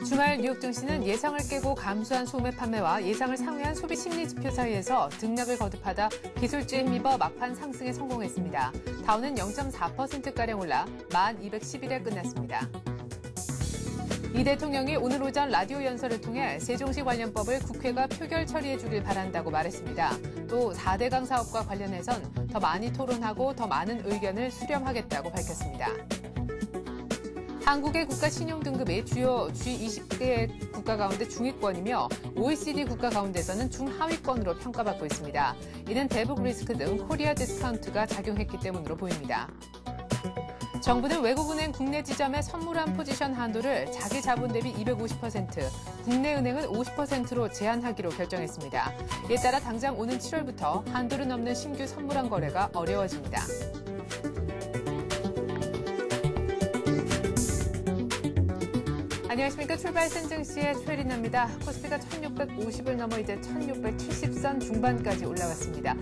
주말 뉴욕 증시는 예상을 깨고 감소한 소매 판매와 예상을 상회한 소비 심리 지표 사이에서 등락을 거듭하다 기술주에 힘입어 막판 상승에 성공했습니다. 다우는 0.4%가량 올라 1211에 끝났습니다. 이 대통령이 오늘 오전 라디오 연설을 통해 세종시 관련법을 국회가 표결 처리해 주길 바란다고 말했습니다. 또 4대강 사업과 관련해선 더 많이 토론하고 더 많은 의견을 수렴하겠다고 밝혔습니다. 한국의 국가 신용 등급이 주요 G20개 국가 가운데 중위권이며 OECD 국가 가운데서는 중하위권으로 평가받고 있습니다. 이는 대북 리스크 등 코리아 디스카운트가 작용했기 때문으로 보입니다. 정부는 외국은행 국내 지점의 선물한 포지션 한도를 자기 자본 대비 250%, 국내 은행은 50%로 제한하기로 결정했습니다. 이에 따라 당장 오는 7월부터 한도를 넘는 신규 선물한 거래가 어려워집니다. 안녕하십니까. 출발선 증시의 최리나입니다. 코스피가 1650을 넘어 이제 1670선 중반까지 올라왔습니다.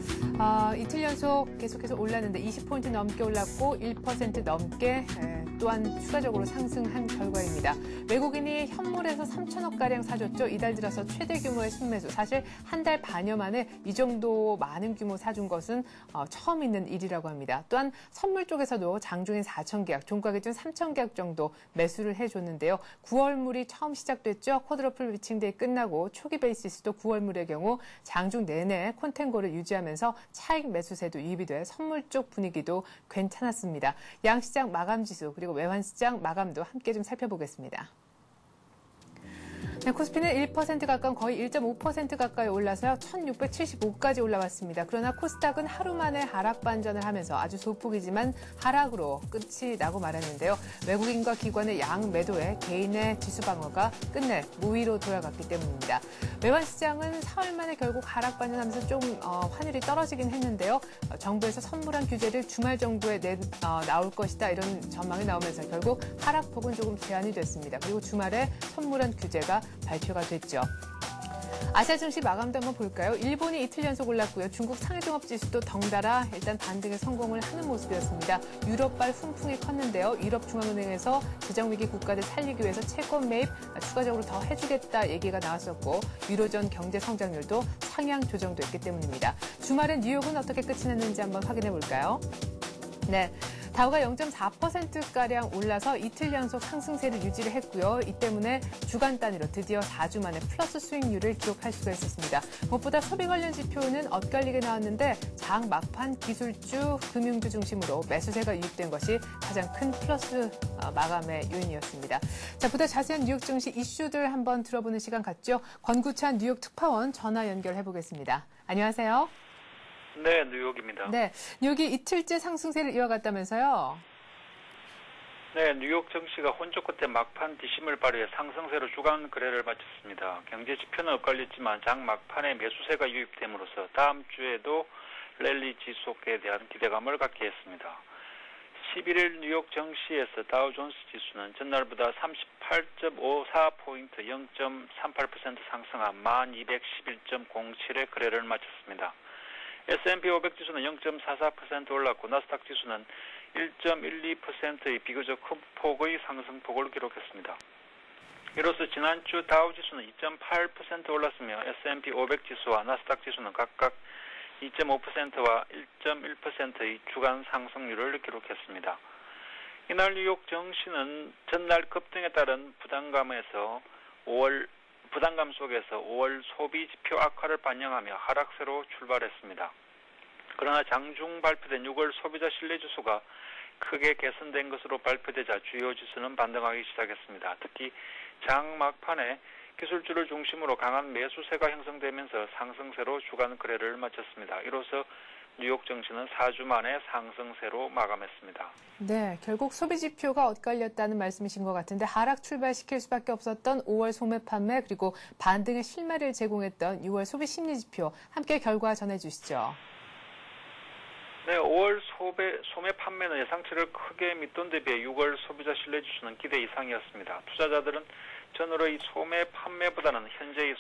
이틀 연속 계속해서 올랐는데 20포인트 넘게 올랐고 1% 넘게 또한 추가적으로 상승한 결과입니다. 외국인이 현물에서 3천억가량 사줬죠. 이달 들어서 최대 규모의 순매수. 사실 한 달 반여 만에 이 정도 많은 규모 사준 것은 처음 있는 일이라고 합니다. 또한 선물 쪽에서도 장중인 4천 계약, 종가 기준 3천 계약 정도 매수를 해줬는데요. 9월물이 처음 시작됐죠. 쿼드러플 위칭데이 끝나고 초기 베이시스도 9월물의 경우 장중 내내 콘텐고를 유지하면서 차익 매수세도 유입이 돼 선물 쪽 분위기도 괜찮았습니다. 양시장 마감지수 그리고 외환시장 마감도 함께 좀 살펴보겠습니다. 네, 코스피는 1% 가까운 거의 1.5% 가까이 올라서요. 1675까지 올라왔습니다. 그러나 코스닥은 하루 만에 하락 반전을 하면서 아주 소폭이지만 하락으로 끝이 나고 말았는데요. 외국인과 기관의 양 매도에 개인의 지수 방어가 끝내 무위로 돌아갔기 때문입니다. 외환시장은 4월 만에 결국 하락 반전하면서 좀 환율이 떨어지긴 했는데요. 정부에서 선물한 규제를 주말 정도에 나올 것이다 이런 전망이 나오면서 결국 하락폭은 조금 제한이 됐습니다. 그리고 주말에 선물한 규제가 발표가 됐죠. 아시아 증시 마감도 한번 볼까요? 일본이 이틀 연속 올랐고요. 중국 상해종합지수도 덩달아 일단 반등에 성공을 하는 모습이었습니다. 유럽발 훈풍이 컸는데요. 유럽중앙은행에서 재정위기 국가를 살리기 위해서 채권 매입 추가적으로 더 해주겠다 얘기가 나왔었고 유로존 경제 성장률도 상향 조정됐기 때문입니다. 주말엔 뉴욕은 어떻게 끝이 났는지 한번 확인해 볼까요? 네. 다우가 0.4%가량 올라서 이틀 연속 상승세를 유지를 했고요. 이 때문에 주간 단위로 드디어 4주 만에 플러스 수익률을 기록할 수가 있었습니다. 무엇보다 소비 관련 지표는 엇갈리게 나왔는데 장 막판 기술주, 금융주 중심으로 매수세가 유입된 것이 가장 큰 플러스 마감의 요인이었습니다. 자, 보다 자세한 뉴욕 증시 이슈들 한번 들어보는 시간 갖죠. 권구찬 뉴욕 특파원 전화 연결해 보겠습니다. 안녕하세요. 네, 뉴욕입니다. 네, 뉴욕이 이틀째 상승세를 이어갔다면서요? 네, 뉴욕 증시가 혼조 끝에 막판 뒷심을 발휘해 상승세로 주간 거래를 마쳤습니다. 경제 지표는 엇갈렸지만 장 막판에 매수세가 유입됨으로써 다음 주에도 랠리 지속에 대한 기대감을 갖게 했습니다. 11일 뉴욕 증시에서 다우존스 지수는 전날보다 38.54포인트 0.38% 상승한 1211.07의 거래를 마쳤습니다. S&P 500 지수는 0.44% 올랐고 나스닥 지수는 1.12%의 비교적 큰 폭의 상승폭을 기록했습니다. 이로써 지난주 다우 지수는 2.8% 올랐으며 S&P 500 지수와 나스닥 지수는 각각 2.5%와 1.1%의 주간 상승률을 기록했습니다. 이날 뉴욕 증시는 전날 급등에 따른 부담감 속에서 5월 소비 지표 악화를 반영하며 하락세로 출발했습니다. 그러나 장중 발표된 6월 소비자 신뢰지수가 크게 개선된 것으로 발표되자 주요 지수는 반등하기 시작했습니다. 특히 장 막판에 기술주를 중심으로 강한 매수세가 형성되면서 상승세로 주간 거래를 마쳤습니다. 이로써 뉴욕 증시는 4주 만에 상승세로 마감했습니다. 네, 결국 소비 지표가 엇갈렸다는 말씀이신 것 같은데 하락 출발시킬 수밖에 없었던 5월 소매 판매 그리고 반등의 실마리를 제공했던 6월 소비 심리 지표 함께 결과 전해주시죠. 네, 5월 소매 판매는 예상치를 크게 밑돈 대비해 6월 소비자 신뢰지수는 기대 이상이었습니다. 투자자들은 전월의 소매 판매보다는 현재의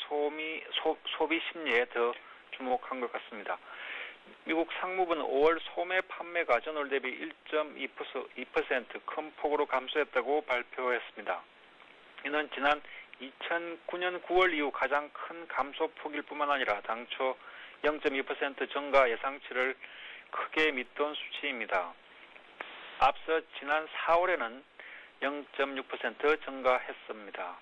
소비 심리에 더 주목한 것 같습니다. 미국 상무부는 5월 소매 판매가 전월 대비 1.2% 큰 폭으로 감소했다고 발표했습니다. 이는 지난 2009년 9월 이후 가장 큰 감소폭일 뿐만 아니라 당초 0.2% 증가 예상치를 크게 밑돈 수치입니다. 앞서 지난 4월에는 0.6% 증가했습니다.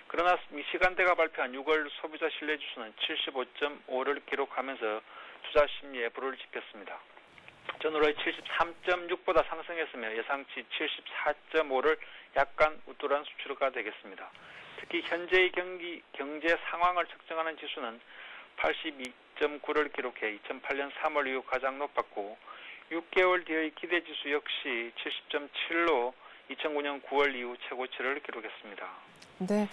그러나 미시간대가 발표한 6월 소비자 신뢰지수는 75.5를 기록하면서 투자 심리에 불을 지폈습니다. 전월의 73.6보다 상승했으며 예상치 74.5를 약간 우쭐한 수치가 되겠습니다. 특히 현재의 경제 상황을 측정하는 지수는 82.9를 기록해 2008년 3월 이후 가장 높았고 6개월 뒤의 기대지수 역시 70.7로 2009년 9월 이후 최고치를 기록했습니다. 네,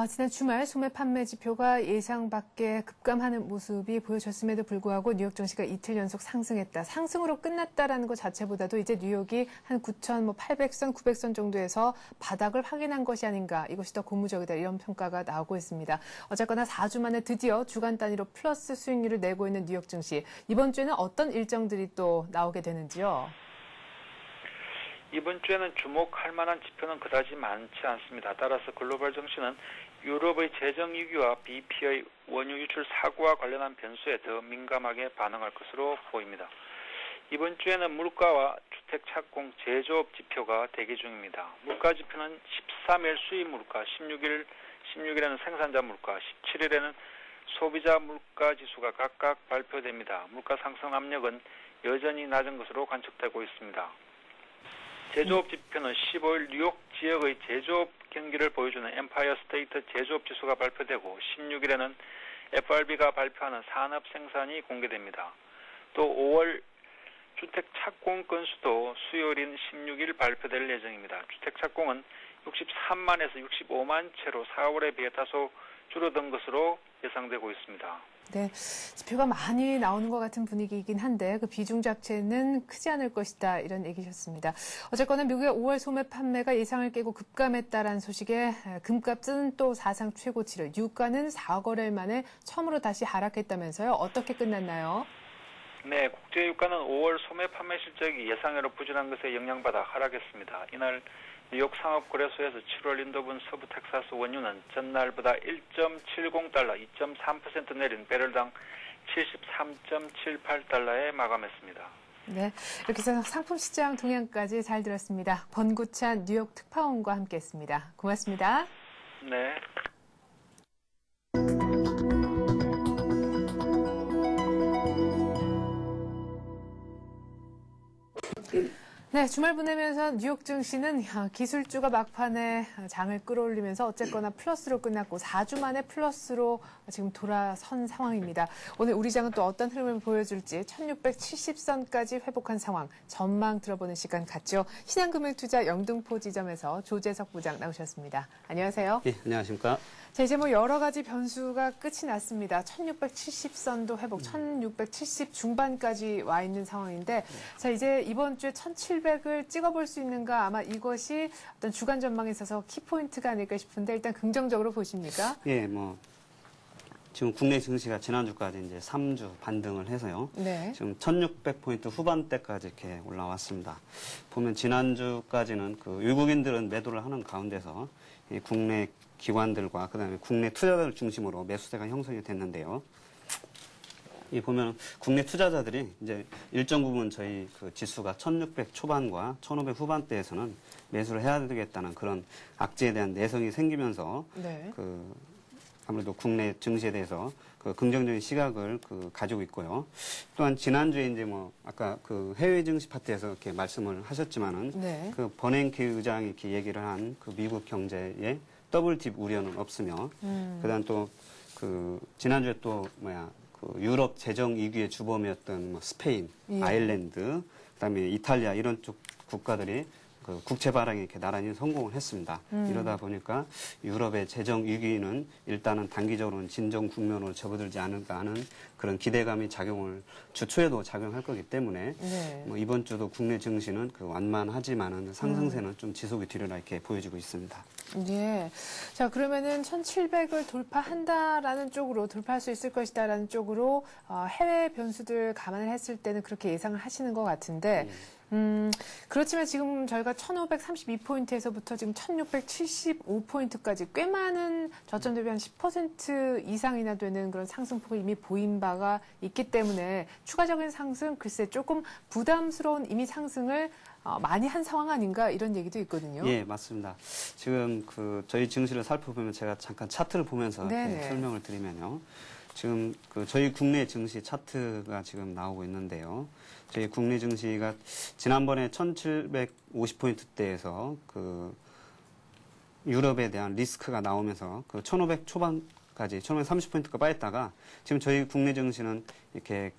지난 주말 소매 판매 지표가 예상 밖에 급감하는 모습이 보여졌음에도 불구하고 뉴욕 증시가 이틀 연속 상승했다. 상승으로 끝났다라는 것 자체보다도 이제 뉴욕이 한 9,800선, 900선 정도에서 바닥을 확인한 것이 아닌가. 이것이 더 고무적이다. 이런 평가가 나오고 있습니다. 어쨌거나 4주 만에 드디어 주간 단위로 플러스 수익률을 내고 있는 뉴욕 증시. 이번 주에는 어떤 일정들이 또 나오게 되는지요? 이번 주에는 주목할 만한 지표는 그다지 많지 않습니다. 따라서 글로벌 증시는 유럽의 재정 위기와 BP의 원유 유출 사고와 관련한 변수에 더 민감하게 반응할 것으로 보입니다. 이번 주에는 물가와 주택 착공 제조업 지표가 대기 중입니다. 물가 지표는 13일 수입 물가, 16일에는 생산자 물가, 17일에는 소비자 물가 지수가 각각 발표됩니다. 물가 상승 압력은 여전히 낮은 것으로 관측되고 있습니다. 제조업 지표는 15일 뉴욕 지역의 제조업 경기를 보여주는 엠파이어 스테이트 제조업 지수가 발표되고 16일에는 FRB가 발표하는 산업 생산이 공개됩니다. 또 5월 주택 착공 건수도 수요일인 16일 발표될 예정입니다. 주택 착공은 63만에서 65만 채로 4월에 비해 다소 줄어든 것으로 예상되고 있습니다. 네, 지표가 많이 나오는 것 같은 분위기이긴 한데 그 비중 자체는 크지 않을 것이다 이런 얘기셨습니다. 어쨌거나 미국의 5월 소매 판매가 예상을 깨고 급감했다라는 소식에 금값은 또 사상 최고치를, 유가는 4거래일 만에 처음으로 다시 하락했다면서요. 어떻게 끝났나요? 네, 국제유가는 5월 소매 판매 실적이 예상외로 부진한 것에 영향받아 하락했습니다. 이날 뉴욕 상업거래소에서 7월 인도분 서부 텍사스 원유는 전날보다 1.70달러, 2.3% 내린 배럴당 73.78달러에 마감했습니다. 네, 이렇게 해서 상품 시장 동향까지 잘 들었습니다. 권구찬 뉴욕 특파원과 함께했습니다. 고맙습니다. 네. 네, 주말 보내면서 뉴욕 증시는 기술주가 막판에 장을 끌어올리면서 어쨌거나 플러스로 끝났고 4주 만에 플러스로 지금 돌아선 상황입니다. 오늘 우리 장은 또 어떤 흐름을 보여줄지 1670선까지 회복한 상황, 전망 들어보는 시간 갖죠. 신한금융투자 영등포 지점에서 조재석 부장 나오셨습니다. 안녕하세요. 네, 안녕하십니까. 자, 이제 뭐 여러 가지 변수가 끝이 났습니다. 1670선도 회복, 1670 중반까지 와 있는 상황인데, 자, 이제 이번 주에 1700을 찍어볼 수 있는가, 아마 이것이 어떤 주간 전망에 있어서 키포인트가 아닐까 싶은데, 일단 긍정적으로 보십니까? 예, 지금 국내 증시가 지난주까지 이제 3주 반등을 해서요. 네. 지금 1600포인트 후반대까지 이렇게 올라왔습니다. 보면 지난주까지는 그 외국인들은 매도를 하는 가운데서 이 국내 기관들과 그다음에 국내 투자자들 중심으로 매수세가 형성이 됐는데요. 이 보면 국내 투자자들이 이제 일정 부분 저희 그 지수가 1600 초반과 1500 후반대에서는 매수를 해야 되겠다는 그런 악재에 대한 내성이 생기면서 네. 아무래도 국내 증시에 대해서 그 긍정적인 시각을 가지고 있고요. 또한 지난주에 이제 아까 그 해외 증시 파트에서 이렇게 말씀을 하셨지만은 네. 그 버냉키 의장이 이렇게 얘기를 한 그 미국 경제에 더블 딥 우려는 없으며 그다음 또 지난주에 또 그 유럽 재정 위기의 주범이었던 스페인, 예. 아일랜드, 그다음에 이탈리아 이런 쪽 국가들이 그 국채 발행에 이렇게 나란히 성공을 했습니다. 이러다 보니까 유럽의 재정 위기는 일단은 단기적으로는 진정 국면으로 접어들지 않을까 하는 그런 기대감이 주초에도 작용할 거기 때문에 네. 이번 주도 국내 증시는 완만하지만은 상승세는 좀 지속이 뒤로나 이렇게 보여지고 있습니다. 예. 자, 그러면은 1700을 돌파한다라는 쪽으로, 돌파할 수 있을 것이다라는 쪽으로 해외 변수들 감안을 했을 때는 그렇게 예상을 하시는 것 같은데, 그렇지만 지금 저희가 1532포인트에서부터 지금 1675포인트까지 꽤 많은 저점 대비 한 10% 이상이나 되는 그런 상승폭을 이미 보인 바가 있기 때문에 추가적인 상승, 글쎄 조금 부담스러운 이미 상승을 많이 한 상황 아닌가 이런 얘기도 있거든요. 예, 맞습니다. 지금 저희 증시를 살펴보면 제가 잠깐 차트를 보면서 이렇게 설명을 드리면요. 지금 저희 국내 증시 차트가 지금 나오고 있는데요. 저희 국내 증시가 지난번에 1750포인트대에서 유럽에 대한 리스크가 나오면서 1500 초반까지 1530포인트가 빠졌다가 지금 저희 국내 증시는 이렇게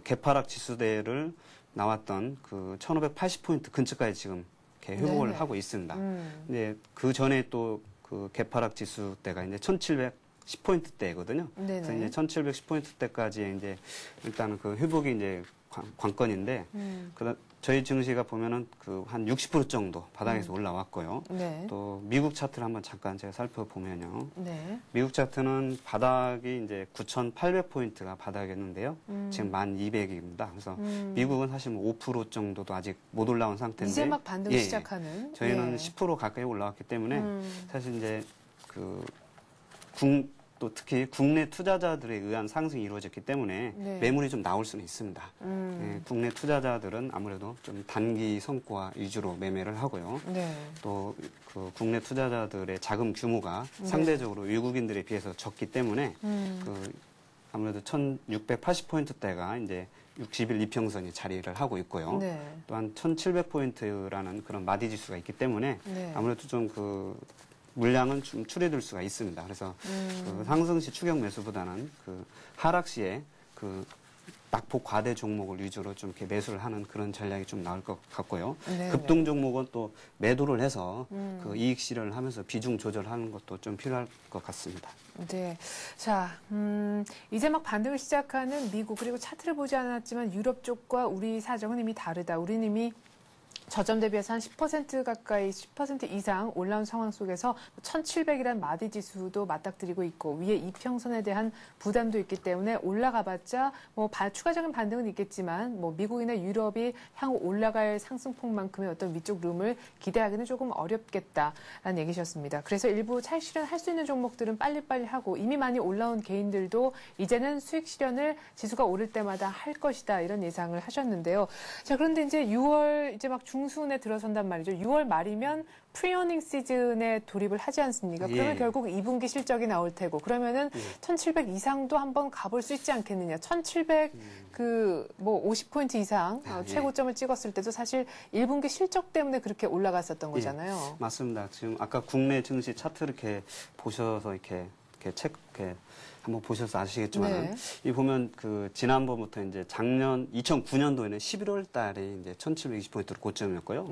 개파락 지수대를 나왔던 1580포인트 근처까지 지금 이렇게 회복을 하고 있습니다. 근데 그 전에 또 개파락 지수대가 이제 1710포인트대거든요. 그래서 이제 1710포인트대까지 이제 일단은 회복이 이제 관건인데 저희 증시가 보면은 한 60% 정도 바닥에서 올라왔고요. 또 미국 차트를 한번 잠깐 제가 살펴보면요. 미국 차트는 바닥이 이제 9,800포인트가 바닥이었는데요. 지금 1,200입니다. 그래서 미국은 사실 5% 정도도 아직 못 올라온 상태인데 이제 막 반등 시작하는. 저희는 10% 가까이 올라왔기 때문에 사실 이제 또 특히 국내 투자자들에 의한 상승이 이루어졌기 때문에 매물이 좀 나올 수는 있습니다. 국내 투자자들은 아무래도 좀 단기 성과 위주로 매매를 하고요. 또 국내 투자자들의 자금 규모가 상대적으로 외국인들에 비해서 적기 때문에 아무래도 1680포인트대가 이제 60일 이평선이 자리를 하고 있고요. 또한 1700포인트라는 그런 마디 지수가 있기 때문에 아무래도 좀 물량은 좀 추려둘 수가 있습니다. 그래서 상승시 추격 매수보다는 하락 시에 낙폭 과대 종목을 위주로 좀 이렇게 매수를 하는 그런 전략이 좀 나올 것 같고요. 급등 종목은 또 매도를 해서 이익 실현을 하면서 비중 조절하는 것도 좀 필요할 것 같습니다. 네. 자, 이제 막 반등을 시작하는 미국, 그리고 차트를 보지 않았지만 유럽 쪽과 우리 사정은 이미 다르다. 우리는 이미 저점 대비해서 한 10% 가까이, 10% 이상 올라온 상황 속에서 1700이라는 마디 지수도 맞닥뜨리고 있고, 위에 이평선에 대한 부담도 있기 때문에 올라가봤자 추가적인 반등은 있겠지만 미국이나 유럽이 향후 올라갈 상승폭만큼의 어떤 위쪽 룸을 기대하기는 조금 어렵겠다라는 얘기셨습니다. 그래서 일부 차익 실현할 수 있는 종목들은 빨리빨리 하고, 이미 많이 올라온 개인들도 이제는 수익 실현을 지수가 오를 때마다 할 것이다, 이런 예상을 하셨는데요. 자, 그런데 이제 6월 이제 막 중순에 들어선단 말이죠. 6월 말이면 프리어닝 시즌에 돌입을 하지 않습니까? 그러면 결국 2분기 실적이 나올 테고, 그러면은 1700 이상도 한번 가볼 수 있지 않겠느냐. 1700 50포인트 이상 최고점을 찍었을 때도 사실 1분기 실적 때문에 그렇게 올라갔었던 거잖아요. 맞습니다. 지금 아까 국내 증시 차트 이렇게 보셔서 이렇게 한번 보셔서 아시겠지만, 이 보면 지난번부터 이제 작년 2009년도에는 11월 달에 이제 1720포인트로 고점이었고요.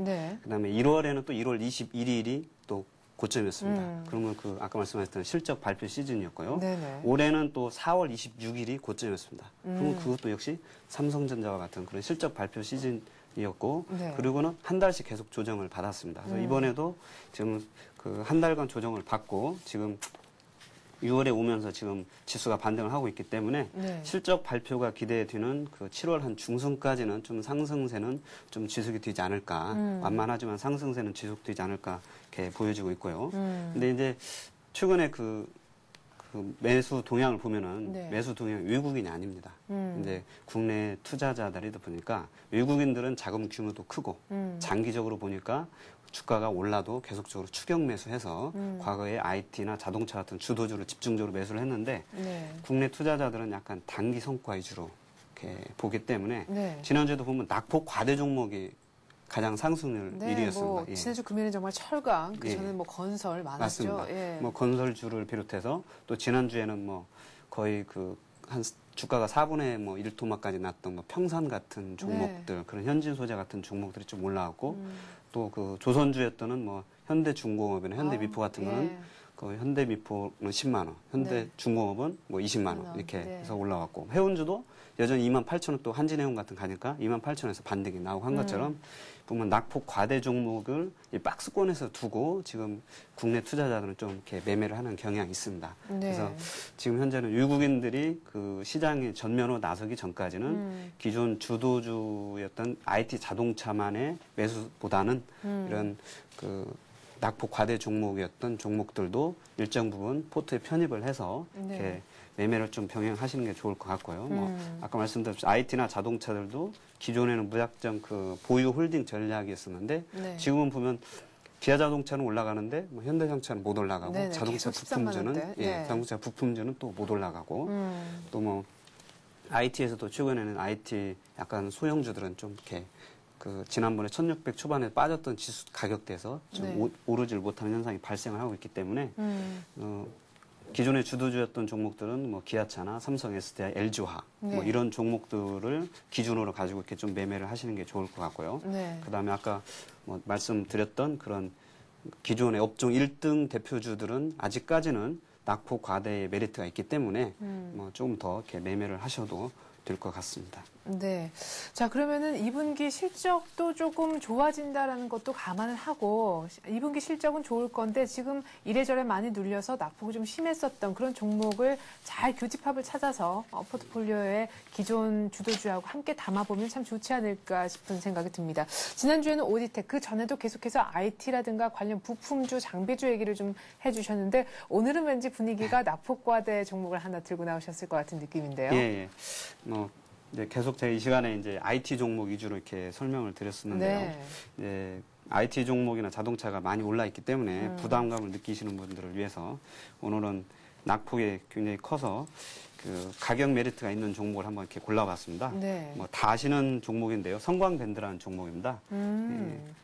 그다음에 1월에는 또 1월 21일이 또 고점이었습니다. 그러면 아까 말씀하셨던 실적 발표 시즌이었고요. 올해는 또 4월 26일이 고점이었습니다. 그러면 그것도 역시 삼성전자와 같은 그런 실적 발표 시즌이었고, 그리고는 한 달씩 계속 조정을 받았습니다. 그래서 이번에도 지금 한 달간 조정을 받고 지금 6월에 오면서 지금 지수가 반등을 하고 있기 때문에 실적 발표가 기대되는 7월 한 중순까지는 좀 상승세는 좀 지속이 되지 않을까. 완만하지만 상승세는 지속되지 않을까 이렇게 보여지고 있고요. 근데 이제 최근에 매수 동향을 보면은 매수 동향 외국인이 아닙니다. 이제 국내 투자자들이다 보니까 외국인들은 자금 규모도 크고 장기적으로 보니까 주가가 올라도 계속적으로 추격 매수해서 과거에 IT나 자동차 같은 주도주를 집중적으로 매수를 했는데 국내 투자자들은 약간 단기 성과 위주로 이렇게 보기 때문에 지난주에도 보면 낙폭 과대 종목이 가장 상승률 1위였습니다. 지난주 금요일은 정말 철강, 저는 건설 많았죠. 맞습니다. 건설주를 비롯해서 또 지난주에는 거의 한 주가가 4분의 1토막까지 났던 평산 같은 종목들, 그런 현진 소재 같은 종목들이 좀 올라왔고, 또 조선주였던 현대중공업이나 현대미포 같은 거는 그 현대미포는 10만 원, 현대중공업은 뭐 20만 원 이렇게 네. 해서 올라왔고 해운주도 여전히 28,000원 또 한진해운 같은 가니까 28,000원에서 반등이 나오고 한 것처럼 보면 낙폭 과대 종목을 이 박스권에서 두고 지금 국내 투자자들은 좀 이렇게 매매를 하는 경향이 있습니다. 네. 그래서 지금 현재는 외국인들이 그 시장에 전면으로 나서기 전까지는 기존 주도주였던 IT 자동차만의 매수보다는 이런 그 낙폭 과대 종목이었던 종목들도 일정 부분 포트에 편입을 해서 이렇게 매매를 좀 병행하시는 게 좋을 것 같고요. 뭐 아까 말씀드렸듯이 IT나 자동차들도 기존에는 무작정 그 보유 홀딩 전략이었었는데 네. 지금은 보면 기아 자동차는 올라가는데 뭐 현대자동차는 못 올라가고 네네, 자동차 계속 급상승하는데. 부품주는 네. 자동차 부품주는 또 못 올라가고 또 뭐 IT에서도 최근에는 IT 약간 소형주들은 좀 이렇게 그 지난번에 1600 초반에 빠졌던 지수 가격대에서 좀 네. 오르질 못하는 현상이 발생을 하고 있기 때문에 기존의 주도주였던 종목들은 뭐 기아차나 삼성 SDI, LG화학 뭐 네. 이런 종목들을 기준으로 가지고 이렇게 좀 매매를 하시는 게 좋을 것 같고요. 네. 그다음에 아까 뭐 말씀드렸던 그런 기존의 업종 1등 대표주들은 아직까지는 낙폭 과대의 메리트가 있기 때문에 뭐 조금 더 이렇게 매매를 하셔도 될 것 같습니다. 네. 자, 그러면은 2분기 실적도 조금 좋아진다라는 것도 감안을 하고 2분기 실적은 좋을 건데 지금 이래저래 많이 눌려서 낙폭이 좀 심했었던 그런 종목을 잘 교집합을 찾아서 포트폴리오에 기존 주도주하고 함께 담아보면 참 좋지 않을까 싶은 생각이 듭니다. 지난주에는 오디텍, 그 전에도 계속해서 IT라든가 관련 부품주, 장비주 얘기를 좀 해주셨는데 오늘은 왠지 분위기가 낙폭과대 종목을 하나 들고 나오셨을 것 같은 느낌인데요. 예. 이제 계속 제가 이 시간에 이제 IT 종목 위주로 이렇게 설명을 드렸었는데요. 네. 이제 IT 종목이나 자동차가 많이 올라 있기 때문에 부담감을 느끼시는 분들을 위해서 오늘은 낙폭이 굉장히 커서 그 가격 메리트가 있는 종목을 한번 이렇게 골라봤습니다. 네. 뭐 다 아시는 종목인데요. 성광밴드라는 종목입니다.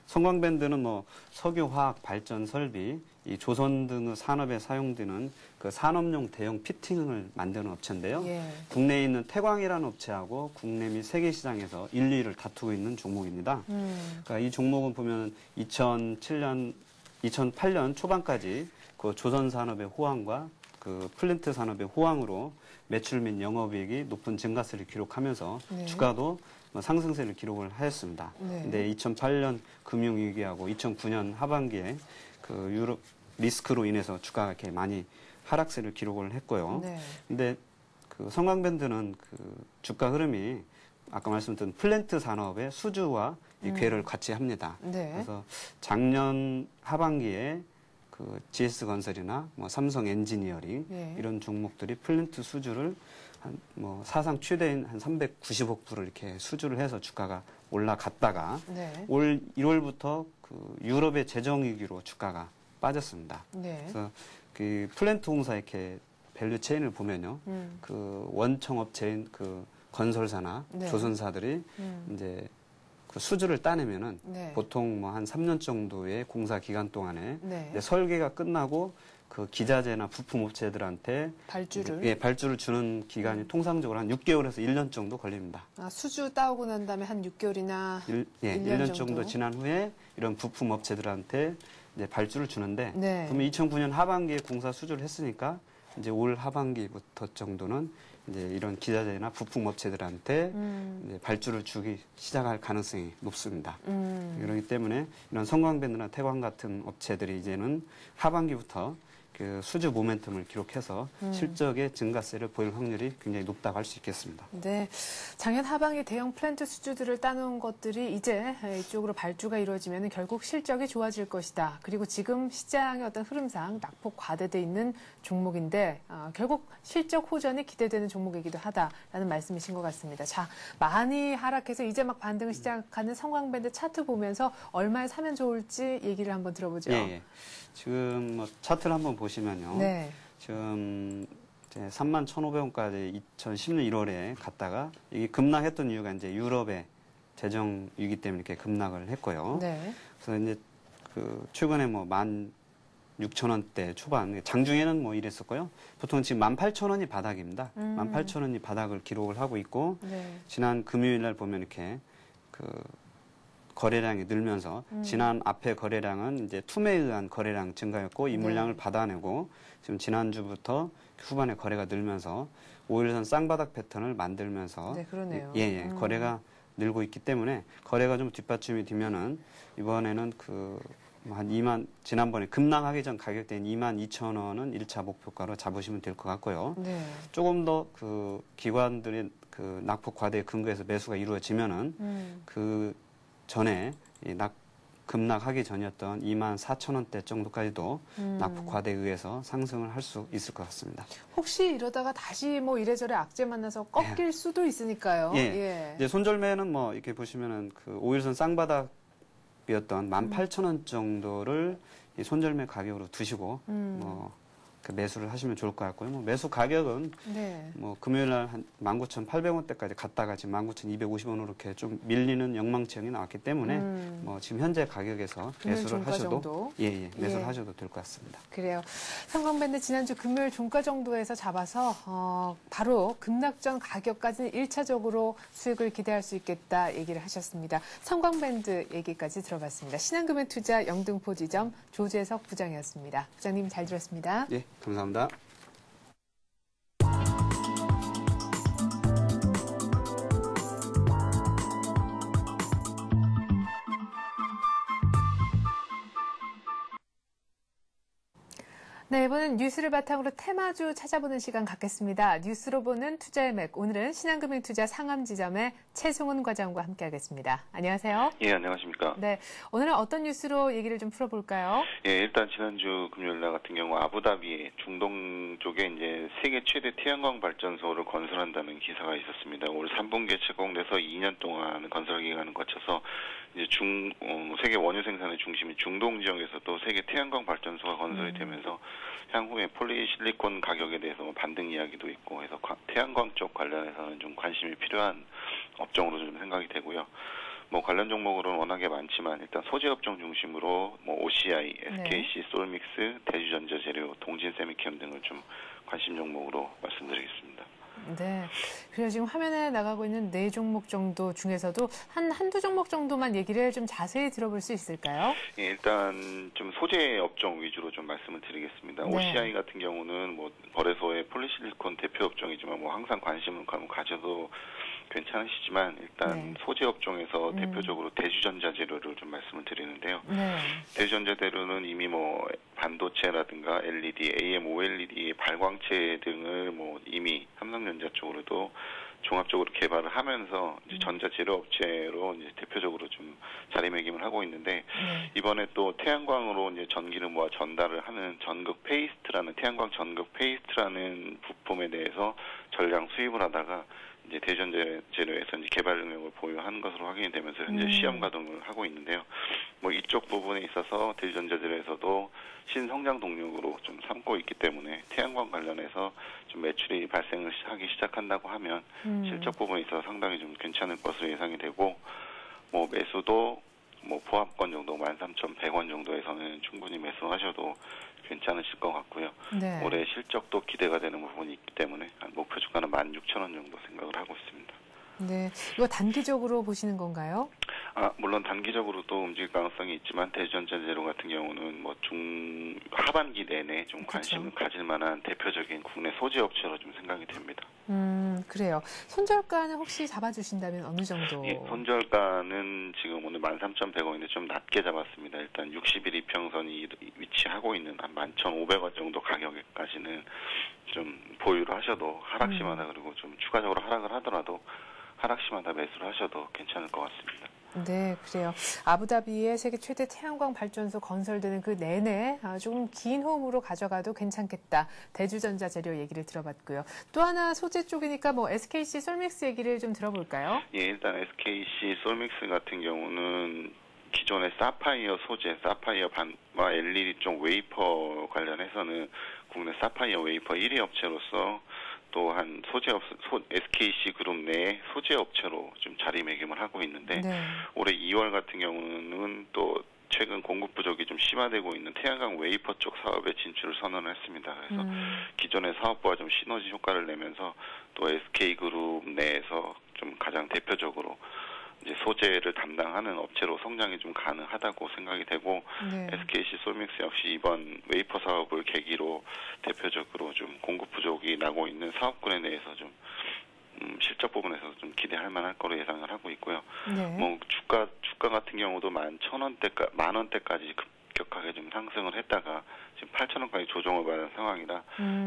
성광밴드는 뭐 석유, 화학, 발전, 설비, 이 조선 등의 산업에 사용되는 그 산업용 대형 피팅을 만드는 업체인데요. 예. 국내에 있는 태광이라는 업체하고 국내 및 세계 시장에서 1, 2위를 다투고 있는 종목입니다. 그러니까 이 종목은 보면 2008년 초반까지 그 조선 산업의 호황과 그 플랜트 산업의 호황으로 매출 및 영업이익이 높은 증가세를 기록하면서 네. 주가도 상승세를 기록을 하였습니다. 네. 근데 2008년 금융위기하고 2009년 하반기에 그 유럽 리스크로 인해서 주가가 이렇게 많이 하락세를 기록을 했고요. 네. 근데 그 성광밴드는 그 주가 흐름이 아까 말씀드린 플랜트 산업의 수주와 이 궤를 같이 합니다. 네. 그래서 작년 하반기에 그 GS건설이나 뭐 삼성 엔지니어링 예. 이런 종목들이 플랜트 수주를 한 뭐 사상 최대인 한 390억 불을 이렇게 수주를 해서 주가가 올라갔다가 네. 올 1월부터 그 유럽의 재정 위기로 주가가 빠졌습니다. 네. 그래서 그 플랜트 공사 이렇게 밸류 체인을 보면요. 그 원청 업체인 그 건설사나 네. 조선사들이 이제 그 수주를 따내면은 네. 보통 뭐 한 3년 정도의 공사 기간 동안에 네. 이제 설계가 끝나고 그 기자재나 부품 업체들한테 발주를. 예, 발주를 주는 기간이 통상적으로 한 6개월에서 1년 정도 걸립니다. 아, 수주 따오고 난 다음에 한 6개월이나 1년 정도 지난 후에 이런 부품 업체들한테 이제 발주를 주는데 네. 그러면 2009년 하반기에 공사 수주를 했으니까 이제 올 하반기부터 정도는 이제 이런 기자재나 부품 업체들한테 이제 발주를 주기 시작할 가능성이 높습니다. 그렇기 때문에 이런 성광밴드나 태광 같은 업체들이 이제는 하반기부터 그 수주 모멘텀을 기록해서 실적의 증가세를 보일 확률이 굉장히 높다고 할 수 있겠습니다. 네. 작년 하반기 대형 플랜트 수주들을 따놓은 것들이 이제 이쪽으로 발주가 이루어지면 결국 실적이 좋아질 것이다. 그리고 지금 시장의 어떤 흐름상 낙폭 과대돼 있는 종목인데 결국 실적 호전이 기대되는 종목이기도 하다라는 말씀이신 것 같습니다. 자, 많이 하락해서 이제 막 반등을 시작하는 성광밴드 차트 보면서 얼마에 사면 좋을지 얘기를 한번 들어보죠. 예. 지금 뭐 차트를 한번 보시면요. 네. 지금 이제 31,500원까지 2010년 1월에 갔다가 이게 급락했던 이유가 이제 유럽의 재정 위기 때문에 이렇게 급락을 했고요. 네. 그래서 이제 그 최근에 뭐 16,000원대 초반, 장중에는 뭐 이랬었고요. 보통 지금 18,000원이 바닥입니다. 18,000원이 바닥을 기록을 하고 있고 네. 지난 금요일 날 보면 이렇게 그 거래량이 늘면서 지난 앞에 거래량은 이제 투매에 의한 거래량 증가였고 이 물량을 받아내고 지금 지난주부터 후반에 거래가 늘면서 5일선 쌍바닥 패턴을 만들면서 네, 그러네요. 거래가 늘고 있기 때문에 거래가 좀 뒷받침이 되면은 이번에는 한 2만 지난번에 급락하기 전 가격대인 22,000원은 1차 목표가로 잡으시면 될 것 같고요. 네. 조금 더 기관들의 낙폭 과대에 근거해서 매수가 이루어지면은 그 전에 급락하기 전이었던 24,000원대 정도까지도 낙폭 과대에 의해서 상승을 할 수 있을 것 같습니다. 혹시 이러다가 다시 뭐 이래저래 악재 만나서 꺾일 수도 있으니까요. 이제 손절매는 뭐 이렇게 보시면은 5일선 쌍바닥 이었던 18,000원 정도를 이 손절매 가격으로 두시고 매수를 하시면 좋을 것 같고요. 매수 가격은 금요일 날 한 19,800원대까지 갔다가 지금 19,250원으로 이렇게 좀 밀리는 영망치형이 나왔기 때문에 지금 현재 가격에서 매수를 하셔도 매수를 하셔도 될 것 같습니다. 그래요. 삼광밴드 지난주 금요일 종가 정도에서 잡아서 바로 급락전 가격까지는 1차적으로 수익을 기대할 수 있겠다 얘기를 하셨습니다. 삼광밴드 얘기까지 들어봤습니다. 신한금융투자 영등포 지점 조재석 부장이었습니다. 부장님 잘 들었습니다. 예, 감사합니다. 네, 이번엔 뉴스를 바탕으로 테마주 찾아보는 시간 갖겠습니다. 뉴스로 보는 투자의 맥. 오늘은 신한금융투자 상암지점의 최승훈 과장과 함께하겠습니다. 안녕하세요. 예, 안녕하십니까. 네, 오늘은 어떤 뉴스로 얘기를 좀 풀어볼까요? 예, 일단 지난주 금요일날 같은 경우 아부다비 중동 쪽에 이제 세계 최대 태양광 발전소를 건설한다는 기사가 있었습니다. 올 3분기에 착공돼서 2년 동안 건설 기간을 거쳐서 이제 세계 원유 생산의 중심인 중동 지역에서도 세계 태양광 발전소가 건설이 되면서 향후에 폴리실리콘 가격에 대해서 반등 이야기도 있고 해서 태양광 쪽 관련해서는 좀 관심이 필요한 업종으로 좀 생각이 되고요. 관련 종목으로는 워낙에 많지만 일단 소재 업종 중심으로 OCI, SKC, 솔믹스, 대주전자재료, 동진세미캠 등을 좀 관심 종목으로 말씀드리겠습니다. 네. 그래서 지금 화면에 나가고 있는 4종목 정도 중에서도 한두 종목 정도만 얘기를 좀 자세히 들어볼 수 있을까요? 예, 일단 좀 소재 업종 위주로 좀 말씀을 드리겠습니다. OCI 같은 경우는 거래소의 폴리실리콘 대표 업종이지만 항상 관심을 가져도 괜찮으시지만 일단 소재 업종에서 대표적으로 대주전자재료를 좀 말씀을 드리는데요. 대주전자재료는 이미 반도체라든가 LED, AM, OLED, 발광체 등을 이미 삼성전자 쪽으로도 종합적으로 개발을 하면서 이제 전자재료 업체로 이제 대표적으로 좀 자리매김을 하고 있는데 이번에 또 태양광으로 이제 전기를 모아 전달을 하는 전극 페이스트라는 태양광 전극 페이스트라는 부품에 대해서 전량 수입을 하다가 이제 대전자재료에서 이제 개발 능력을 보유한 것으로 확인이 되면서 현재 시험 가동을 하고 있는데요. 이쪽 부분에 있어서 대전자재료에서도 신성장 동력으로 좀 삼고 있기 때문에 태양광 관련해서 좀 매출이 발생을 하기 시작한다고 하면 실적 부분에 있어서 상당히 좀 괜찮을 것으로 예상이 되고 매수도 포함권 정도 13,100원 정도에서는 충분히 매수하셔도 괜찮으실 것 같고요. 올해 실적도 기대가 되는 부분이 있기 때문에 목표 주가는 16,000원 정도 생각을 하고 있습니다. 네, 이거 단기적으로 보시는 건가요? 물론 단기적으로도 움직일 가능성이 있지만 대전자재료 같은 경우는 하반기 내내 좀 관심을 가질 만한 대표적인 국내 소재 업체로 좀 생각이 됩니다. 그래요. 손절가는 혹시 잡아주신다면 어느 정도? 예, 손절가는 지금 오늘 13,100원인데 좀 낮게 잡았습니다. 일단 60일 이평선이 위치하고 있는 한 11,500원 정도 가격까지는 좀 보유를 하셔도 하락시마다 그리고 좀 추가적으로 하락을 하더라도 하락시마다 매수를 하셔도 괜찮을 것 같습니다. 네, 그래요. 아부다비의 세계 최대 태양광 발전소 건설되는 그 내내 조금 긴 호흡으로 가져가도 괜찮겠다. 대주전자 재료 얘기를 들어봤고요. 또 하나 소재 쪽이니까 SKC 솔믹스 얘기를 좀 들어볼까요? 예, 일단 SKC 솔믹스 같은 경우는 기존의 사파이어 소재, 사파이어 반과 LED 쪽 웨이퍼 관련해서는 국내 사파이어 웨이퍼 1위 업체로서 또한 SKC 그룹 내에 소재 업체로 좀 자리매김을 하고 있는데 올해 2월 같은 경우는 또 최근 공급 부족이 좀 심화되고 있는 태양광 웨이퍼 쪽 사업에 진출을 선언을 했습니다. 그래서 기존의 사업과 좀 시너지 효과를 내면서 또 SK 그룹 내에서 좀 가장 대표적으로 이제 소재를 담당하는 업체로 성장이 좀 가능하다고 생각이 되고 네. SKC 솔믹스 역시 이번 웨이퍼 사업을 계기로 대표적으로 좀 공급 부족이 나고 있는 사업군에 대해서 좀 실적 부분에서 좀 기대할 만할 거로 예상을 하고 있고요. 네. 뭐 주가 같은 경우도 10,000원대까지 급격하게 좀 상승을 했다가 지금 8,000원까지 조정을 받은 상황이라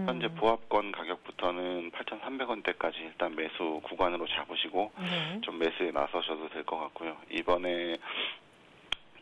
현재 보합권 가격부터는 8,300원대까지 일단 매수 구간으로 잡으시고 네. 좀 매수에 나서셔도 될 것 같고요. 이번에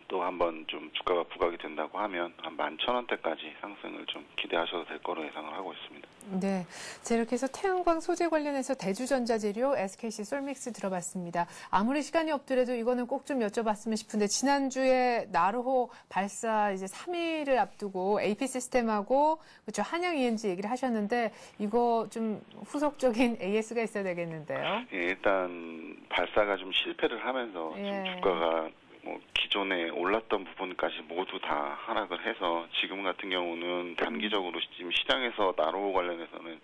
또 한번 좀 주가가 부각이 된다고 하면 한 11,000원대까지 상승을 좀 기대하셔도 될 거로 예상을 하고 있습니다. 네, 자, 이렇게 해서 태양광 소재 관련해서 대주전자재료 SKC 솔믹스 들어봤습니다. 아무리 시간이 없더라도 이거는 꼭 좀 여쭤봤으면 싶은데 지난주에 나르호 발사 이제 3일을 앞두고 AP 시스템하고 그렇죠 한양 ENG 얘기를 하셨는데 이거 좀 후속적인 AS가 있어야 되겠는데요. 예, 일단 발사가 좀 실패를 하면서 좀 주가가 뭐 기존에 올랐던 부분까지 모두 다 하락을 해서 지금 같은 경우는 단기적으로 지금 시장에서 나로호 관련해서는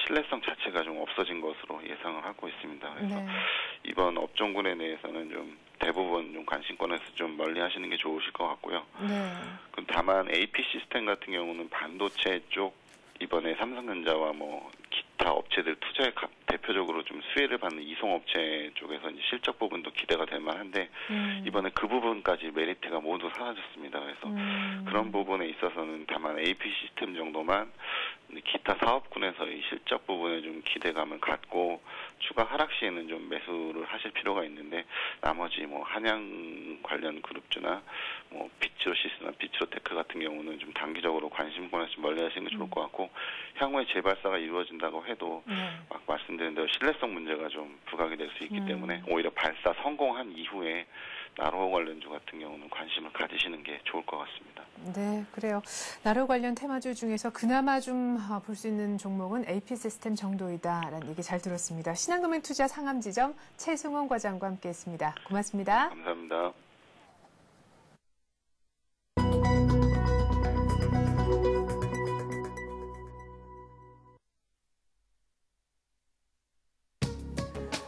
신뢰성 자체가 좀 없어진 것으로 예상을 하고 있습니다. 그래서 네. 이번 업종군에 대해서는 좀 대부분 좀 관심권에서 좀 멀리 하시는 게 좋으실 것 같고요. 네. 다만 AP 시스템 같은 경우는 반도체 쪽 이번에 삼성전자와 뭐 기타 업체들 투자에 대표적으로 좀 수혜를 받는 이송업체 쪽에서 이제 실적 부분도 기대가 될 만한데 이번에 그 부분까지 메리트가 모두 사라졌습니다. 그래서 그런 부분에 있어서는 다만 AP 시스템 정도만 기타 사업군에서의 실적 부분에 좀 기대감을 갖고 추가 하락 시에는 좀 매수를 하실 필요가 있는데 나머지 뭐 한양 관련 그룹주나 뭐 비츠로시스나 비츠로테크 같은 경우는 좀 단기적으로 관심권에서 좀 멀리 하시는 게 좋을 것 같고 향후에 재발사가 이루어진다고 해도 막 말씀드린 대로 신뢰성 문제가 좀 부각이 될 수 있기 때문에 오히려 발사 성공한 이후에 나로호 관련주 같은 경우는 관심을 가지시는 게 좋을 것 같습니다. 네, 그래요. 나로 관련 테마주 중에서 그나마 좀 볼 수 있는 종목은 AP 시스템 정도이다라는 얘기 잘 들었습니다. 신한금융투자 상암지점 최승원 과장과 함께했습니다. 고맙습니다. 감사합니다.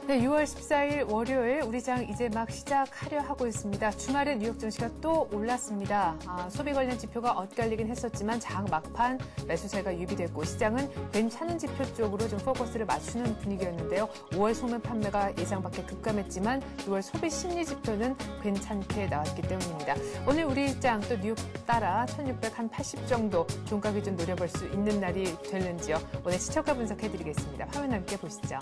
네, 6월 14일 월요일 우리 장 이제 막 시작하려 하고 있습니다. 주말에 뉴욕 증시가 또 올랐습니다. 소비 관련 지표가 엇갈리긴 했었지만 장 막판 매수세가 유입됐고 시장은 괜찮은 지표 쪽으로 좀 포커스를 맞추는 분위기였는데요. 5월 소매 판매가 예상 밖에 급감했지만 6월 소비 심리 지표는 괜찮게 나왔기 때문입니다. 오늘 우리 장 또 뉴욕 따라 1680 정도 종가 기준 노려볼 수 있는 날이 될는지요. 오늘 시초가 분석해드리겠습니다. 화면 함께 보시죠.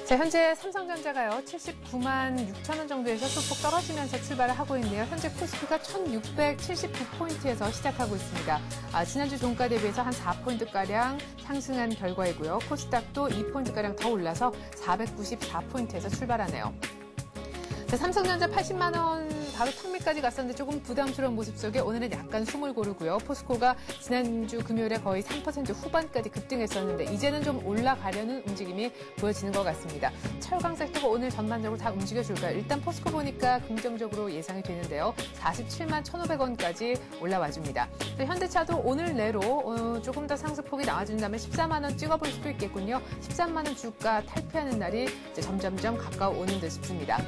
자, 현재 삼성전자가요, 79만 6천 원 정도에서 소폭 떨어지면서 출발을 하고 있네요. 현재 코스피가 1679포인트에서 시작하고 있습니다. 지난주 종가 대비해서 한 4포인트가량 상승한 결과이고요. 코스닥도 2포인트가량 더 올라서 494포인트에서 출발하네요. 자, 삼성전자 80만 원 바로 턱밑까지 갔었는데 조금 부담스러운 모습 속에 오늘은 약간 숨을 고르고요. 포스코가 지난주 금요일에 거의 3% 후반까지 급등했었는데 이제는 좀 올라가려는 움직임이 보여지는 것 같습니다. 철강 섹터가 오늘 전반적으로 다 움직여줄까요? 일단 포스코 보니까 긍정적으로 예상이 되는데요. 47만 1,500원까지 올라와줍니다. 현대차도 오늘 내로 조금 더 상승폭이 나와준다면 14만 원 찍어볼 수도 있겠군요. 13만 원 주가 탈피하는 날이 이제 점점점 가까워오는 듯 싶습니다.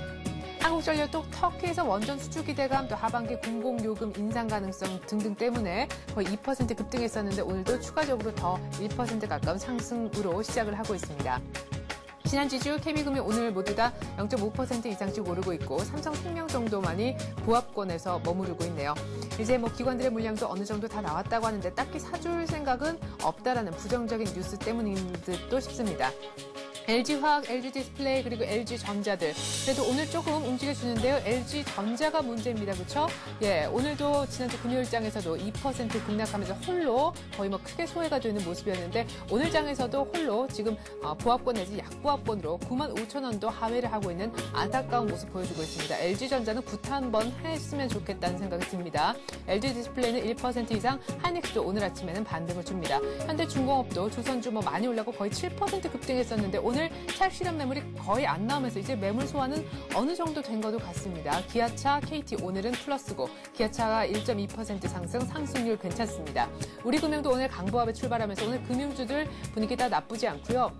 한국전력도 터키에서 원전 수주 기대감 또 하반기 공공요금 인상 가능성 등등 때문에 거의 2% 급등했었는데 오늘도 추가적으로 더 1% 가까운 상승으로 시작을 하고 있습니다. 신한지주, KB금융 오늘 모두 다 0.5% 이상씩 오르고 있고 삼성생명 정도만이 보합권에서 머무르고 있네요. 이제 뭐 기관들의 물량도 어느 정도 다 나왔다고 하는데 딱히 사줄 생각은 없다라는 부정적인 뉴스 때문인 듯도 싶습니다. LG화학, LG디스플레이 그리고 LG전자들 그래도 오늘 조금 움직여주는데요. LG전자가 문제입니다. 그렇죠? 예, 오늘도 지난주 금요일장에서도 2% 급락하면서 홀로 거의 뭐 크게 소외가 되는 모습이었는데 오늘 장에서도 홀로 지금 보합권 내지 약보합권으로 9만 5천 원도 하회를 하고 있는 안타까운 모습 보여주고 있습니다. LG전자는 구타 한번 했으면 좋겠다는 생각이 듭니다. LG디스플레이는 1% 이상, 하이닉스도 오늘 아침에는 반등을 줍니다. 현대중공업도 조선주 뭐 많이 올라고 거의 7% 급등했었는데 오늘 찰실현 매물이 거의 안 나오면서 이제 매물 소화는 어느 정도 된 것도 같습니다. 기아차, KT 오늘은 플러스고 기아차가 1.2% 상승, 상승률 괜찮습니다. 우리금융도 오늘 강보합에 출발하면서 오늘 금융주들 분위기 다 나쁘지 않고요.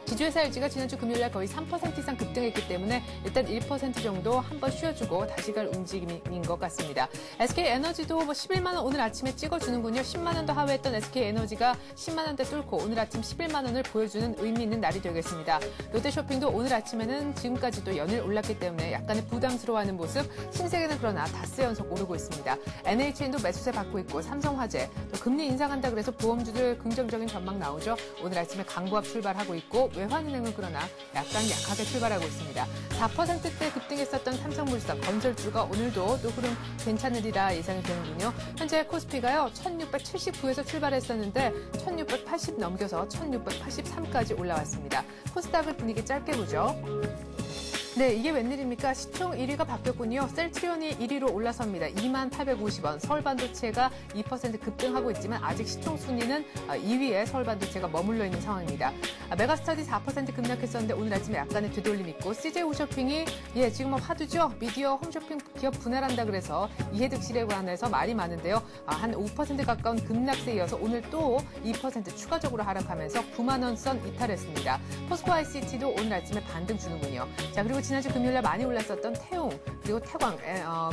지주회사 LG가 지난주 금요일날 거의 3% 이상 급등했기 때문에 일단 1% 정도 한번 쉬어주고 다시 갈 움직임인 것 같습니다. SK에너지도 11만 원 오늘 아침에 찍어주는군요. 10만 원 더 하회했던 SK에너지가 10만 원대 뚫고 오늘 아침 11만 원을 보여주는 의미 있는 날이 되겠습니다. 롯데쇼핑도 오늘 아침에는 지금까지도 연일 올랐기 때문에 약간의 부담스러워하는 모습. 신세계는 그러나 닷새 연속 오르고 있습니다. NHN도 매수세 받고 있고 삼성화재 또 금리 인상한다 그래서 보험주들 긍정적인 전망 나오죠. 오늘 아침에 강보합 출발하고 있고 외환은행은 그러나 약간 약하게 출발하고 있습니다. 4%대 급등했었던 삼성물산, 건설주가 오늘도 또 흐름 괜찮으리라 예상이 되는군요. 현재 코스피가요 1679에서 출발했었는데 1680 넘겨서 1683까지 올라왔습니다. 코스닥을 분위기 짧게 보죠. 네, 이게 웬일입니까? 시총 1위가 바뀌었군요. 셀트리온이 1위로 올라섭니다. 2850원. 서울반도체가 2% 급등하고 있지만 아직 시총 순위는 2위에 서울반도체가 머물러 있는 상황입니다. 메가스터디 4% 급락했었는데 오늘 아침에 약간의 되돌림 있고 CJ 홈쇼핑이 지금 화두죠. 미디어 홈쇼핑 기업 분할한다 그래서 이해득실에 관해서 말이 많은데요. 한 5% 가까운 급락세에 이어서 오늘 또 2% 추가적으로 하락하면서 9만 원 선 이탈했습니다. 포스코 ICT도 오늘 아침에 반등 주는군요. 자, 그리고 지난주 금요일날 많이 올랐었던 태웅, 그리고 태광,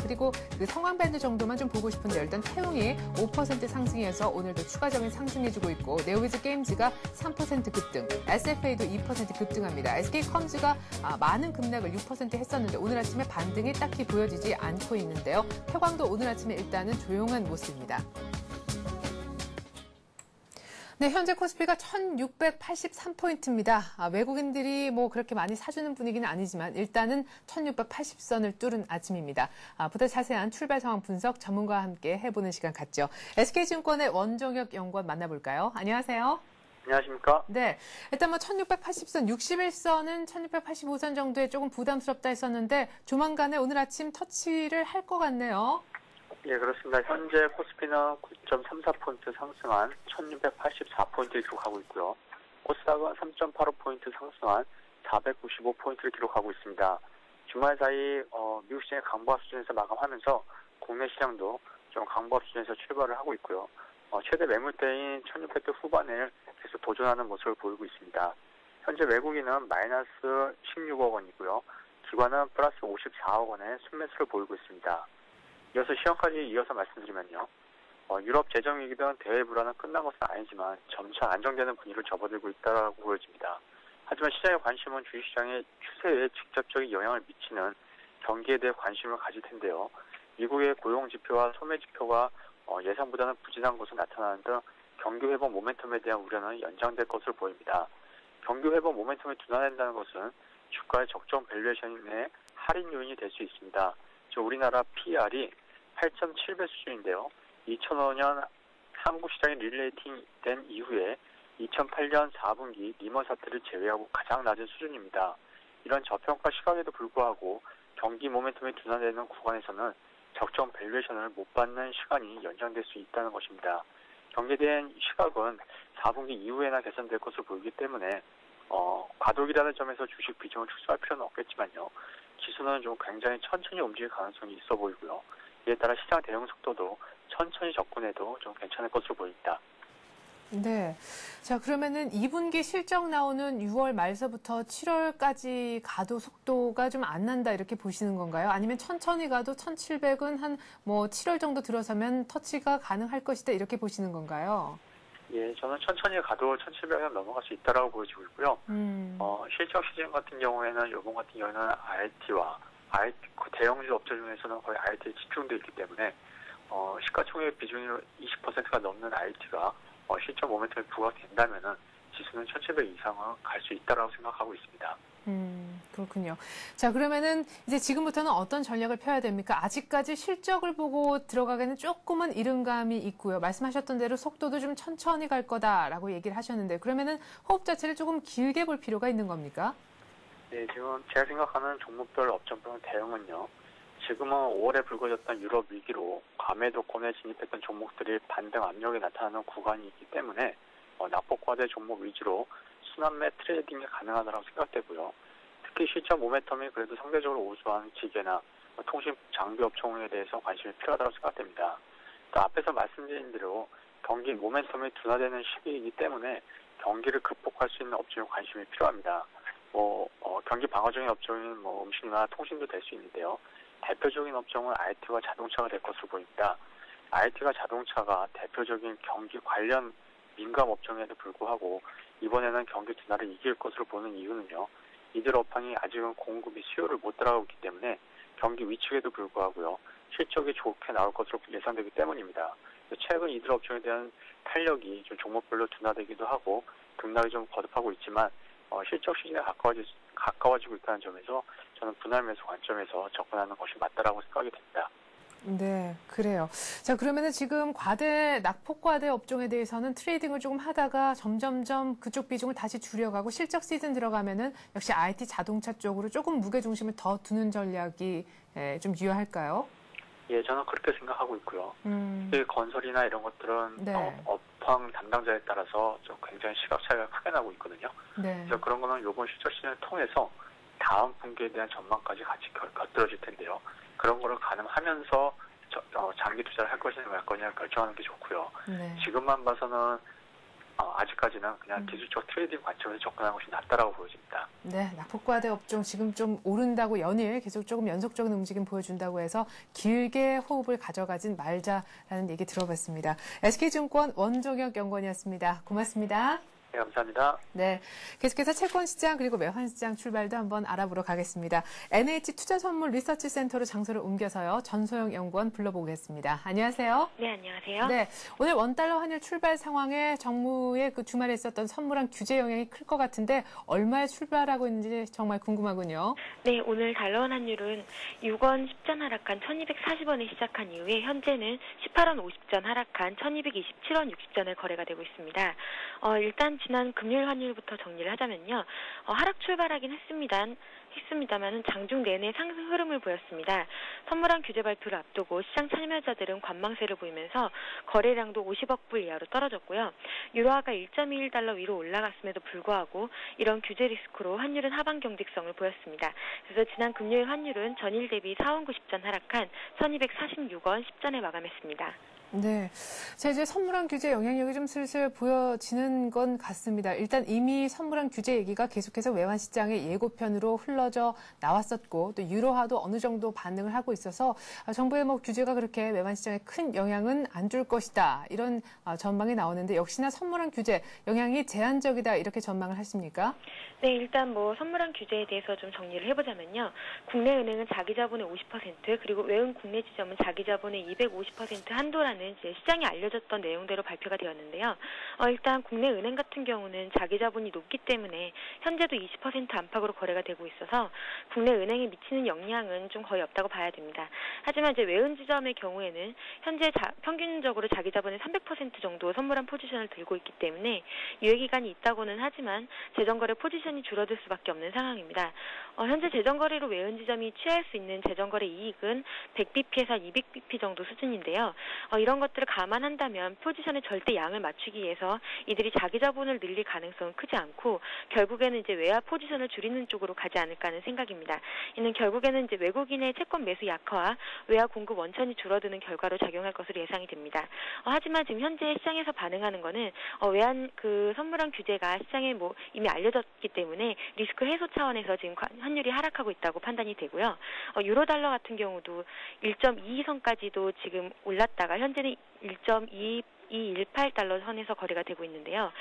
그리고 그 성황밴드 정도만 좀 보고 싶은데 일단 태웅이 5% 상승해서 오늘도 추가적인 상승해주고 있고 네오위즈 게임즈가 3% 급등, SFA도 2% 급등합니다. SK컴즈가 많은 급락을 6% 했었는데 오늘 아침에 반등이 딱히 보여지지 않고 있는데요. 태광도 오늘 아침에 일단은 조용한 모습입니다. 네, 현재 코스피가 1683포인트입니다. 외국인들이 그렇게 많이 사주는 분위기는 아니지만 일단은 1680선을 뚫은 아침입니다. 보다 자세한 출발 상황 분석 전문가와 함께 해보는 시간 갖죠. SK증권의 원종혁 연구원 만나볼까요? 안녕하세요. 안녕하십니까? 네, 일단 1680선, 61선은 1685선 정도에 조금 부담스럽다 했었는데 조만간에 오늘 아침 터치를 할 것 같네요. 예, 그렇습니다. 현재 코스피는 9.34포인트 상승한 1684포인트를 기록하고 있고요. 코스닥은 3.85포인트 상승한 495포인트를 기록하고 있습니다. 주말 사이 미국 시장의 강보합 수준에서 마감하면서 국내 시장도 좀 강보합 수준에서 출발을 하고 있고요. 최대 매물대인 1600대 후반을 계속 도전하는 모습을 보이고 있습니다. 현재 외국인은 마이너스 16억 원이고요. 기관은 플러스 54억 원의 순매수를 보이고 있습니다. 이어서 시황까지 이어서 말씀드리면요. 유럽 재정위기든 대외 불안은 끝난 것은 아니지만 점차 안정되는 분위기를 접어들고 있다고 보여집니다. 하지만 시장의 관심은 주식시장의 추세에 직접적인 영향을 미치는 경기에 대해 관심을 가질 텐데요. 미국의 고용지표와 소매지표가 예상보다는 부진한 것으로 나타나는 등 경기 회복 모멘텀에 대한 우려는 연장될 것으로 보입니다. 경기 회복 모멘텀이 둔화된다는 것은 주가의 적정 밸류에이션의 할인 요인이 될 수 있습니다. 우리나라 PR이 8.7배 수준인데요. 2005년 한국 시장이 릴레이팅 된 이후에 2008년 4분기 리먼 사태를 제외하고 가장 낮은 수준입니다. 이런 저평가 시각에도 불구하고 경기 모멘텀이 둔화되는 구간에서는 적정 밸류에이션을 못 받는 시간이 연장될 수 있다는 것입니다. 경기에 대한 시각은 4분기 이후에나 개선될 것으로 보이기 때문에 과도기라는 점에서 주식 비중을 축소할 필요는 없겠지만요. 지수는 좀 굉장히 천천히 움직일 가능성이 있어 보이고요. 이에 따라 시장 대응 속도도 천천히 접근해도 좀 괜찮을 것으로 보입니다. 네. 자, 그러면은 2분기 실적 나오는 6월 말서부터 7월까지 가도 속도가 좀 안 난다 이렇게 보시는 건가요? 아니면 천천히 가도 1700은 한 7월 정도 들어서면 터치가 가능할 것이다 이렇게 보시는 건가요? 예, 저는 천천히 가도 1700은 넘어갈 수 있다라고 보여지고 있고요. 실적 시즌 같은 경우에는 요번 같은 경우에는 IT와 대형주 업체 중에서는 거의 IT에 집중되어 있기 때문에 시가총액 비중이 20%가 넘는 IT가 실적 모멘텀이 부각된다면은 지수는 1700 이상은 갈 수 있다라고 생각하고 있습니다. 그렇군요. 자, 그러면은 이제 지금부터는 어떤 전략을 펴야 됩니까? 아직까지 실적을 보고 들어가기에는 조금은 이른감이 있고요. 말씀하셨던 대로 속도도 좀 천천히 갈 거다라고 얘기를 하셨는데 그러면은 호흡 자체를 조금 길게 볼 필요가 있는 겁니까? 네, 지금 제가 생각하는 종목별 업종별 대응은요. 지금은 5월에 불거졌던 유럽 위기로 과매도권에 진입했던 종목들이 반등 압력이 나타나는 구간이 있기 때문에 낙폭과대 종목 위주로 순환매 트레이딩이 가능하다고 생각되고요. 특히 실적 모멘텀이 그래도 상대적으로 우수한 기계나 통신 장비 업종에 대해서 관심이 필요하다고 생각됩니다. 또 앞에서 말씀드린 대로 경기 모멘텀이 둔화되는 시기이기 때문에 경기를 극복할 수 있는 업종에 관심이 필요합니다. 경기 방어적인 업종인 음식이나 통신도 될 수 있는데요. 대표적인 업종은 IT와 자동차가 될 것으로 보입니다. IT와 자동차가 대표적인 경기 관련 민감 업종에도 불구하고 이번에는 경기 둔화를 이길 것으로 보는 이유는요. 이들 업황이 아직은 공급이 수요를 못 따라가고 있기 때문에 경기 위축에도 불구하고요. 실적이 좋게 나올 것으로 예상되기 때문입니다. 최근 이들 업종에 대한 탄력이 좀 종목별로 둔화되기도 하고 등락이 좀 거듭하고 있지만 실적 시즌에 가까워지고 있다는 점에서 저는 분할 매수 관점에서 접근하는 것이 맞다라고 생각이 됩니다. 네, 그래요. 자, 그러면은 지금 낙폭과대 업종에 대해서는 트레이딩을 조금 하다가 점점점 그쪽 비중을 다시 줄여가고 실적 시즌 들어가면은 역시 IT 자동차 쪽으로 조금 무게 중심을 더 두는 전략이 좀 유효할까요? 예, 저는 그렇게 생각하고 있고요. 건설이나 이런 것들은 네. 업황 담당자에 따라서 좀 굉장히 시각 차이가 크게 나고 있거든요. 네. 그래서 그런 거는 이번 실적 시즌을 통해서 다음 분기에 대한 전망까지 같이 곁들여질 텐데요. 그런 거를 가늠하면서 장기 투자를 할 것이냐 말 거냐 결정하는 게 좋고요. 네. 지금만 봐서는 아직까지는 그냥 기술적 트레이딩 관점에서 접근하는 것이 낫다라고 보여집니다. 네, 낙폭과대 업종 지금 좀 오른다고 연일 계속 조금 연속적인 움직임 보여준다고 해서 길게 호흡을 가져가진 말자라는 얘기 들어봤습니다. SK증권 원종혁 연구원이었습니다. 고맙습니다. 네, 감사합니다. 네, 계속해서 채권시장 그리고 매환시장 출발도 한번 알아보러 가겠습니다. NH투자선물 리서치센터로 장소를 옮겨서요. 전소영 연구원 불러보겠습니다. 안녕하세요. 네, 안녕하세요. 네, 오늘 원달러 환율 출발 상황에 정부의 그 주말에 있었던 선물한 규제 영향이 클 것 같은데 얼마에 출발하고 있는지 정말 궁금하군요. 네, 오늘 달러원 환율은 6원 10전 하락한 1240원에 시작한 이후에 현재는 18원 50전 하락한 1227원 60전에 거래가 되고 있습니다. 일단 지난 금요일 환율부터 정리를 하자면요. 하락 출발하긴 했습니다만은 장중 내내 상승 흐름을 보였습니다. 선물한 규제 발표를 앞두고 시장 참여자들은 관망세를 보이면서 거래량도 50억 불 이하로 떨어졌고요. 유로화가 1.21달러 위로 올라갔음에도 불구하고 이런 규제 리스크로 환율은 하방 경직성을 보였습니다. 그래서 지난 금요일 환율은 전일 대비 4원 90전 하락한 1246원 10전에 마감했습니다. 네. 자, 이제 선물한 규제 영향력이 좀 슬슬 보여지는 건 같습니다. 일단 이미 선물한 규제 얘기가 계속해서 외환시장의 예고편으로 흘러져 나왔었고, 또 유로화도 어느 정도 반응을 하고 있어서 정부의 규제가 그렇게 외환시장에 큰 영향은 안 줄 것이다. 이런 전망이 나오는데 역시나 선물한 규제 영향이 제한적이다. 이렇게 전망을 하십니까? 네, 일단 선물한 규제에 대해서 좀 정리를 해보자면요. 국내 은행은 자기 자본의 50% 그리고 외은 국내 지점은 자기 자본의 250% 한도라는 이제 시장에 알려졌던 내용대로 발표가 되었는데요. 일단 국내 은행 같은 경우는 자기 자본이 높기 때문에 현재도 20% 안팎으로 거래가 되고 있어서 국내 은행에 미치는 영향은 좀 거의 없다고 봐야 됩니다. 하지만 이제 외은 지점의 경우에는 현재 평균적으로 자기 자본의 300% 정도 선물한 포지션을 들고 있기 때문에 유예 기간이 있다고는 하지만 재정거래 포지션이 줄어들 수밖에 없는 상황입니다. 현재 재정거래로 외은 지점이 취할 수 있는 재정거래 이익은 100bp에서 200bp 정도 수준인데요. 이런 것들을 감안한다면 포지션의 절대 양을 맞추기 위해서 이들이 자기 자본을 늘릴 가능성은 크지 않고 결국에는 이제 외화 포지션을 줄이는 쪽으로 가지 않을까 하는 생각입니다. 이는 결국에는 이제 외국인의 채권 매수 약화와 외화 공급 원천이 줄어드는 결과로 작용할 것으로 예상이 됩니다. 하지만 지금 현재 시장에서 반응하는 거는 외환 선물한 규제가 시장에 이미 알려졌기 때문에 리스크 해소 차원에서 지금 환율이 하락하고 있다고 판단이 되고요. 유로 달러 같은 경우도 1.22선까지도 지금 올랐다가 현재는 1.2218달러 선에서 거래가 되고 있는데요.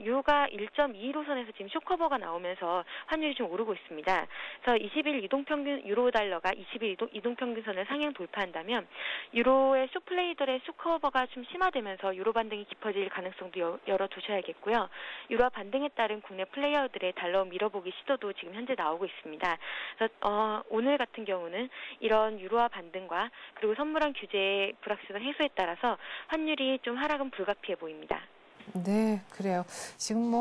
유로가 1.21호 선에서 지금 쇼커버가 나오면서 환율이 좀 오르고 있습니다. 그래서 20일 이동평균 유로 달러가 20일 이동평균선을 상향 돌파한다면 유로의 쇼플레이더의 쇼커버가 좀 심화되면서 유로 반등이 깊어질 가능성도 열어두셔야겠고요. 유로화 반등에 따른 국내 플레이어들의 달러 밀어보기 시도도 지금 현재 나오고 있습니다. 그래서 오늘 같은 경우는 이런 유로화 반등과 그리고 선물한 규제의 불확실성 해소에 따라서 환율이 좀 하락은 불가피해 보입니다. 네, 그래요. 지금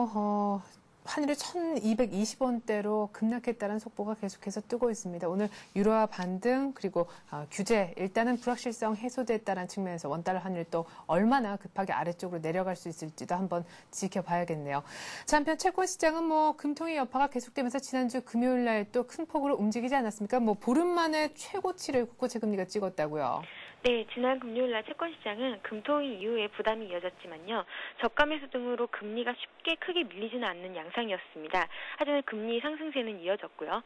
환율이 1220원대로 급락했다는 속보가 계속해서 뜨고 있습니다. 오늘 유로화 반등 그리고 규제 일단은 불확실성 해소됐다는 측면에서 원달러 환율이 또 얼마나 급하게 아래쪽으로 내려갈 수 있을지도 한번 지켜봐야겠네요. 자, 한편 채권 시장은 금통위 여파가 계속되면서 지난주 금요일 날 또 큰 폭으로 움직이지 않았습니까? 보름 만에 최고치를 국고채 금리가 찍었다고요. 네, 지난 금요일 날 채권 시장은 금토일 이후에 부담이 이어졌지만요. 저가 매수 등으로 금리가 쉽게 크게 밀리지는 않는 양상이었습니다. 하지만 금리 상승세는 이어졌고요.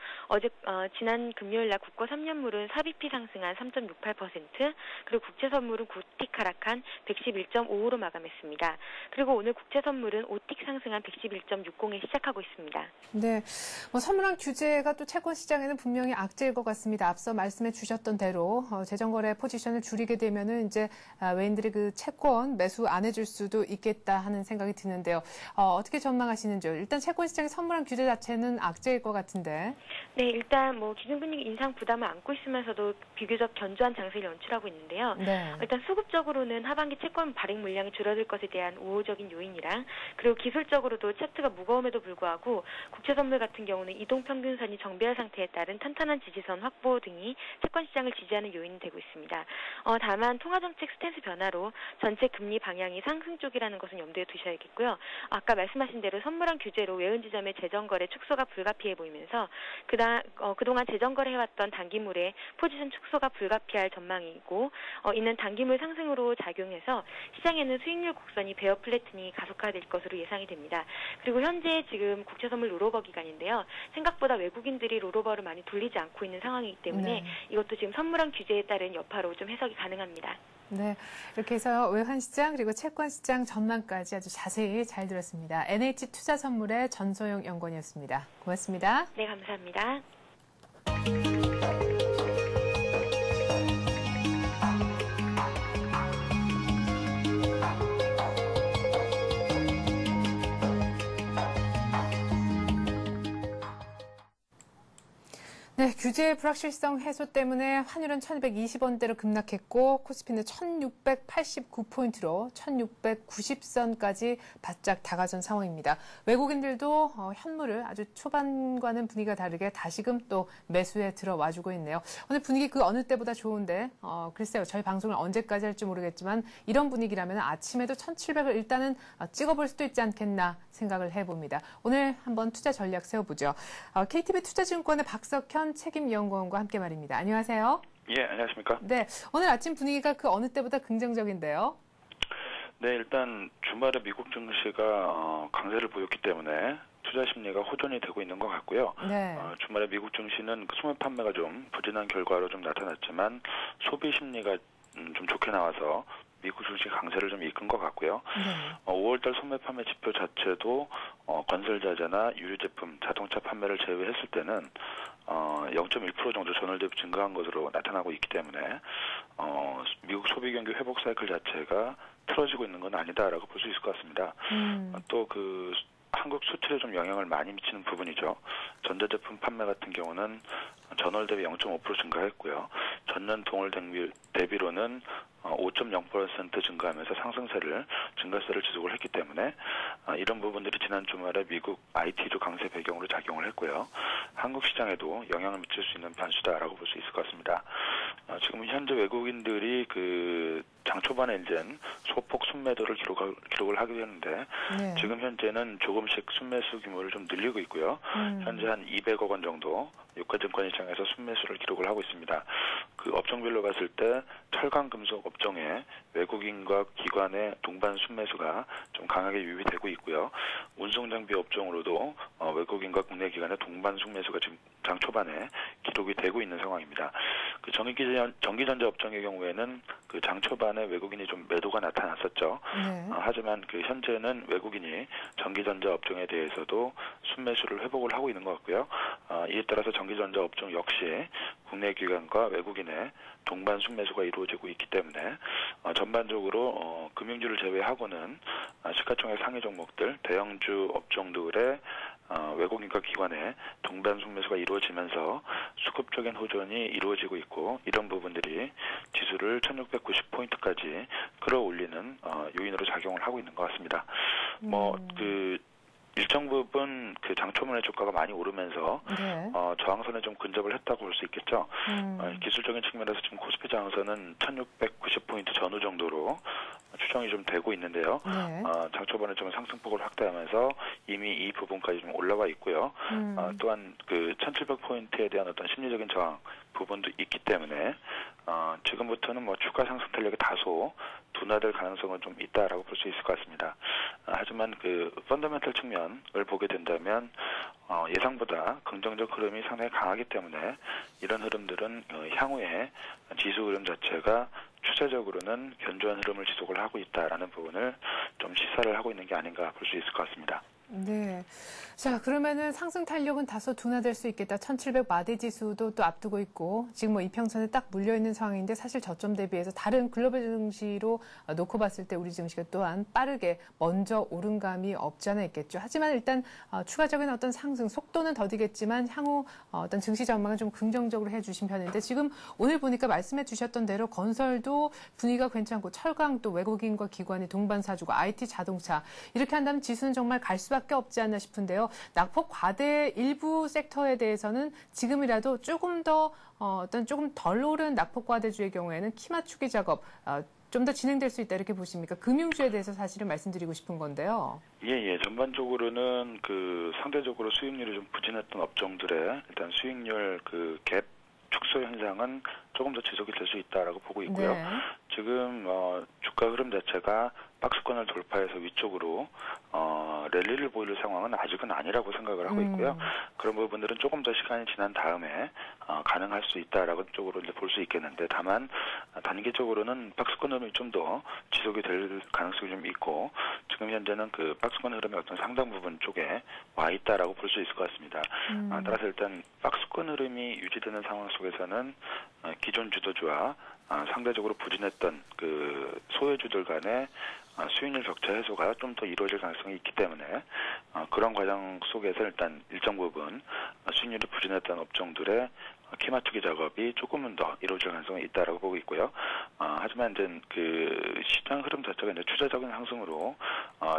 지난 금요일 날 국고 3년물은 4bp 상승한 3.68%, 그리고 국채 선물은 9틱 하락한 111.55로 마감했습니다. 그리고 오늘 국채 선물은 5틱 상승한 111.60에 시작하고 있습니다. 네, 선물한 규제가 또 채권 시장에는 분명히 악재일 것 같습니다. 앞서 말씀해 주셨던 대로 재정거래 포지션을 줄이게 되면은 이제 외인들이 그 채권 매수 안 해줄 수도 있겠다 하는 생각이 드는데요. 어떻게 전망하시는지요? 일단 채권 시장의 선물한 규제 자체는 악재일 것 같은데. 네, 일단 기준금리 인상 부담을 안고 있으면서도 비교적 견조한 장세를 연출하고 있는데요. 네. 일단 수급적으로는 하반기 채권 발행 물량이 줄어들 것에 대한 우호적인 요인이랑, 그리고 기술적으로도 차트가 무거움에도 불구하고 국채 선물 같은 경우는 이동평균선이 정배열 상태에 따른 탄탄한 지지선 확보 등이 채권 시장을 지지하는 요인이 되고 있습니다. 다만 통화정책 스탠스 변화로 전체 금리 방향이 상승 쪽이라는 것은 염두에 두셔야겠고요. 아까 말씀하신 대로 선물한 규제로 외은 지점의 재정거래 축소가 불가피해 보이면서 그동안 재정거래해왔던 단기물의 포지션 축소가 불가피할 전망이고, 이는 단기물 상승으로 작용해서 시장에는 수익률 곡선이 베어 플래튼이 가속화될 것으로 예상이 됩니다. 그리고 현재 지금 국채 선물 롤오버 기간인데요. 생각보다 외국인들이 롤오버를 많이 돌리지 않고 있는 상황이기 때문에 이것도 지금 선물한 규제에 따른 여파로 좀 해석이 가능합니다. 네, 이렇게 해서 외환시장 그리고 채권시장 전망까지 아주 자세히 잘 들었습니다. NH투자선물의 전소영 연구원이었습니다. 고맙습니다. 네, 감사합니다. 네, 규제의 불확실성 해소 때문에 환율은 1220원대로 급락했고 코스피는 1689포인트로 1690선까지 바짝 다가선 상황입니다. 외국인들도 현물을 아주 초반과는 분위기가 다르게 다시금 또 매수에 들어와주고 있네요. 오늘 분위기 그 어느 때보다 좋은데 글쎄요. 저희 방송을 언제까지 할지 모르겠지만 이런 분위기라면 아침에도 1700을 일단은 찍어볼 수도 있지 않겠나 생각을 해봅니다. 오늘 한번 투자 전략 세워보죠. KTB 투자증권의 박석현 책임연구원과 함께 말입니다. 안녕하세요. 예, 안녕하십니까. 네, 오늘 아침 분위기가 그 어느 때보다 긍정적인데요. 네, 일단 주말에 미국 증시가 강세를 보였기 때문에 투자 심리가 호전이 되고 있는 것 같고요. 네. 주말에 미국 증시는 소매 판매가 좀 부진한 결과로 좀 나타났지만 소비 심리가 좀 좋게 나와서 미국 증시 강세를 좀 이끈 것 같고요. 5월달 소매 판매 지표 자체도 건설자재나 유류제품, 자동차 판매를 제외했을 때는 0.1% 정도 전월 대비 증가한 것으로 나타나고 있기 때문에 미국 소비 경기 회복 사이클 자체가 틀어지고 있는 건 아니다라고 볼 수 있을 것 같습니다. 또 그 한국 수출에 좀 영향을 많이 미치는 부분이죠. 전자제품 판매 같은 경우는 전월 대비 0.5% 증가했고요. 전년 동월 대비로는 5.0% 증가하면서 증가세를 지속을 했기 때문에 이런 부분들이 지난 주말에 미국 IT주 강세 배경으로 작용을 했고요. 한국 시장에도 영향을 미칠 수 있는 변수다라고 볼 수 있을 것 같습니다. 지금 현재 외국인들이 그 장 초반에 이제 소폭 순매도를 기록을 하게 되는데 지금 현재는 조금씩 순매수 규모를 좀 늘리고 있고요. 현재 한 200억 원 정도 유가증권 시장에서 순매수를 기록을 하고 있습니다. 그 업종별로 봤을 때 철강금속 업종에 외국인과 기관의 동반 순매수가 좀 강하게 유입되고 있고요. 운송장비 업종으로도 외국인과 국내 기관의 동반 순매수가 지금 장 초반에 기록이 되고 있는 상황입니다. 그 전기전자 업종의 경우에는 그 장 초반에 외국인이 좀 매도가 나타났었죠. 하지만 그 현재는 외국인이 전기전자 업종에 대해서도 순매수를 회복을 하고 있는 것 같고요. 이에 따라서 전기전자 업종 역시 국내 기관과 외국인의 동반 순매수가 이루어지고 있기 때문에 전반적으로 금융주를 제외하고는 시가총액 상위 종목들, 대형주 업종들의 외국인과 기관의 동반 순매수가 이루어지면서 수급적인 호전이 이루어지고 있고 이런 부분들이 지수를 1690포인트까지 끌어올리는 요인으로 작용을 하고 있는 것 같습니다. 일정 부분 그 장초문의 주가가 많이 오르면서 저항선에 좀 근접을 했다고 볼 수 있겠죠. 기술적인 측면에서 지금 코스피 저항선은 1690포인트 전후 정도로 추정이 좀 되고 있는데요. 네. 장초반에 좀 상승폭을 확대하면서 이미 이 부분까지 좀 올라와 있고요. 또한 그 1,700포인트에 대한 어떤 심리적인 저항 부분도 있기 때문에 지금부터는 뭐 주가 상승 탄력이 다소 둔화될 가능성은 좀 있다라고 볼 수 있을 것 같습니다. 하지만 그 펀더멘털 측면을 보게 된다면 예상보다 긍정적 흐름이 상당히 강하기 때문에 이런 흐름들은 향후에 지수 흐름 자체가 추세적으로는 견조한 흐름을 지속을 하고 있다라는 부분을 좀 시사를 하고 있는 게 아닌가 볼 수 있을 것 같습니다. 네. 자, 그러면은 상승 탄력은 다소 둔화될 수 있겠다. 1700 마디 지수도 또 앞두고 있고, 지금 뭐 이평선에 딱 물려 있는 상황인데 사실 저점 대비해서 다른 글로벌 증시로 놓고 봤을 때 우리 증시가 또한 빠르게 먼저 오른 감이 없지 않아 있겠죠. 하지만 일단 추가적인 어떤 상승 속도는 더디겠지만 향후 어떤 증시 전망은 좀 긍정적으로 해주신 편인데 지금 오늘 보니까 말씀해 주셨던 대로 건설도 분위기가 괜찮고 철강 또 외국인과 기관이 동반 사주고 IT 자동차 이렇게 한다면 지수는 정말 갈 수밖에 없지 않나 싶은데요. 낙폭 과대 일부 섹터에 대해서는 지금이라도 조금 더 조금 덜 오른 낙폭 과대주의 경우에는 키 맞추기 작업 좀 더 진행될 수 있다 이렇게 보십니까? 금융주에 대해서 사실은 말씀드리고 싶은 건데요. 예. 전반적으로는 그 상대적으로 수익률이 좀 부진했던 업종들의 일단 수익률 그 갭 축소 현상은 조금 더 지속이 될 수 있다라고 보고 있고요. 네. 지금 주가 흐름 자체가 박스권을 돌파해서 위쪽으로 랠리를 보일 상황은 아직은 아니라고 생각을 하고 있고요. 그런 부분들은 조금 더 시간이 지난 다음에 가능할 수 있다라고 쪽으로 이제 볼 수 있겠는데 다만 단기적으로는 박스권 흐름이 좀 더 지속이 될 가능성이 좀 있고 지금 현재는 그 박스권 흐름의 어떤 상당 부분 쪽에 와 있다라고 볼 수 있을 것 같습니다. 따라서 일단 박스권 흐름이 유지되는 상황 속에서는 기존 주도주와 상대적으로 부진했던 그 소외주들 간의 수익률 격차 해소가 좀 더 이루어질 가능성이 있기 때문에 그런 과정 속에서 일단 일정 부분 수익률이 부진했던 업종들의 키 맞추기 작업이 조금은 더 이루어질 가능성이 있다라고 보고 있고요. 하지만 이제 그 시장 흐름 자체가 이제 추세적인 상승으로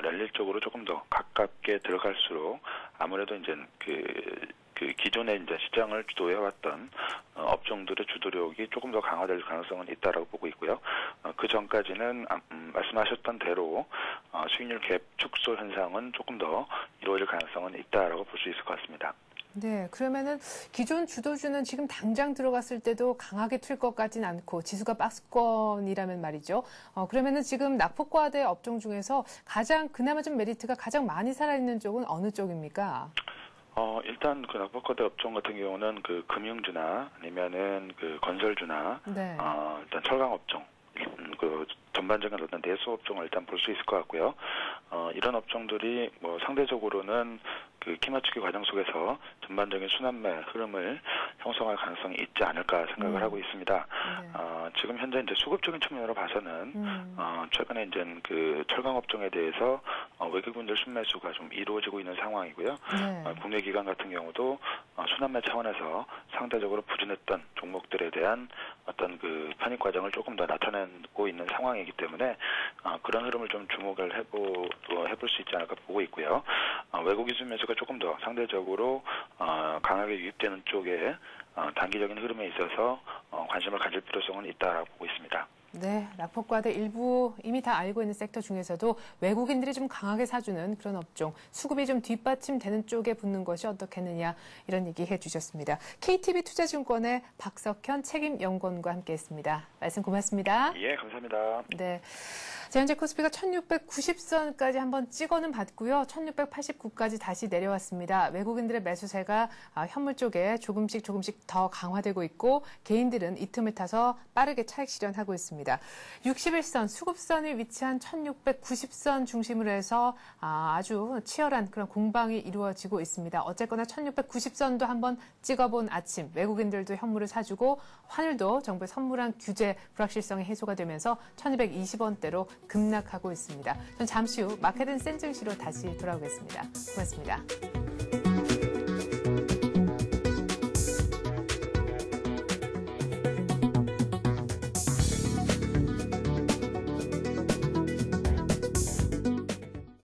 랠리 쪽으로 조금 더 가깝게 들어갈수록 아무래도 이제 그 기존에 이제 시장을 주도해왔던 업종들의 주도력이 조금 더 강화될 가능성은 있다라고 보고 있고요. 그 전까지는 말씀하셨던 대로 수익률 갭 축소 현상은 조금 더 이루어질 가능성은 있다라고 볼 수 있을 것 같습니다. 네, 그러면은 기존 주도주는 지금 당장 들어갔을 때도 강하게 튈 것 같진 않고 지수가 박스권이라면 말이죠. 그러면은 지금 낙폭과대 업종 중에서 가장 그나마 좀 메리트가 가장 많이 살아있는 쪽은 어느 쪽입니까? 일단 그 낙폭과대 업종 같은 경우는 그 금융주나 아니면은 그 건설주나 네. 일단 철강 업종 그 전반적인 어떤 내수 업종을 일단 볼 수 있을 것 같고요. 이런 업종들이 뭐 상대적으로는 그 키 맞추기 과정 속에서 전반적인 순환매 흐름을 형성할 가능성이 있지 않을까 생각을 하고 있습니다. 네. 지금 현재 이제 수급적인 측면으로 봐서는 최근에 이제 그 철강 업종에 대해서 외국인들 순매수가 좀 이루어지고 있는 상황이고요. 네. 국내 기관 같은 경우도 순환매 차원에서 상대적으로 부진했던 종목들에 대한 어떤 그 편입 과정을 조금 더 나타내고 있는 상황이기 때문에 그런 흐름을 좀 주목을 해볼 수 있지 않을까 보고 있고요. 외국인 순매수가 조금 더 상대적으로 강하게 유입되는 쪽에 단기적인 흐름에 있어서 관심을 가질 필요성은 있다라고 보고 있습니다. 네, 낙폭과대 일부 이미 다 알고 있는 섹터 중에서도 외국인들이 좀 강하게 사주는 그런 업종, 수급이 좀 뒷받침되는 쪽에 붙는 것이 어떻겠느냐 이런 얘기 해주셨습니다. KTB 투자증권의 박석현 책임연구원과 함께했습니다. 말씀 고맙습니다. 예, 감사합니다. 네. 자, 현재 코스피가 1690선까지 한번 찍어는 봤고요. 1689까지 다시 내려왔습니다. 외국인들의 매수세가 현물 쪽에 조금씩 더 강화되고 있고 개인들은 이 틈을 타서 빠르게 차익 실현하고 있습니다. 61선, 수급선이 위치한 1690선 중심으로 해서 아주 치열한 그런 공방이 이루어지고 있습니다. 어쨌거나 1690선도 한번 찍어본 아침, 외국인들도 현물을 사주고 환율도 정부의 선물한 규제 불확실성이 해소가 되면서 1220원대로 급락하고 있습니다. 전 잠시 후 마켓앤 센 증시로 다시 돌아오겠습니다. 고맙습니다.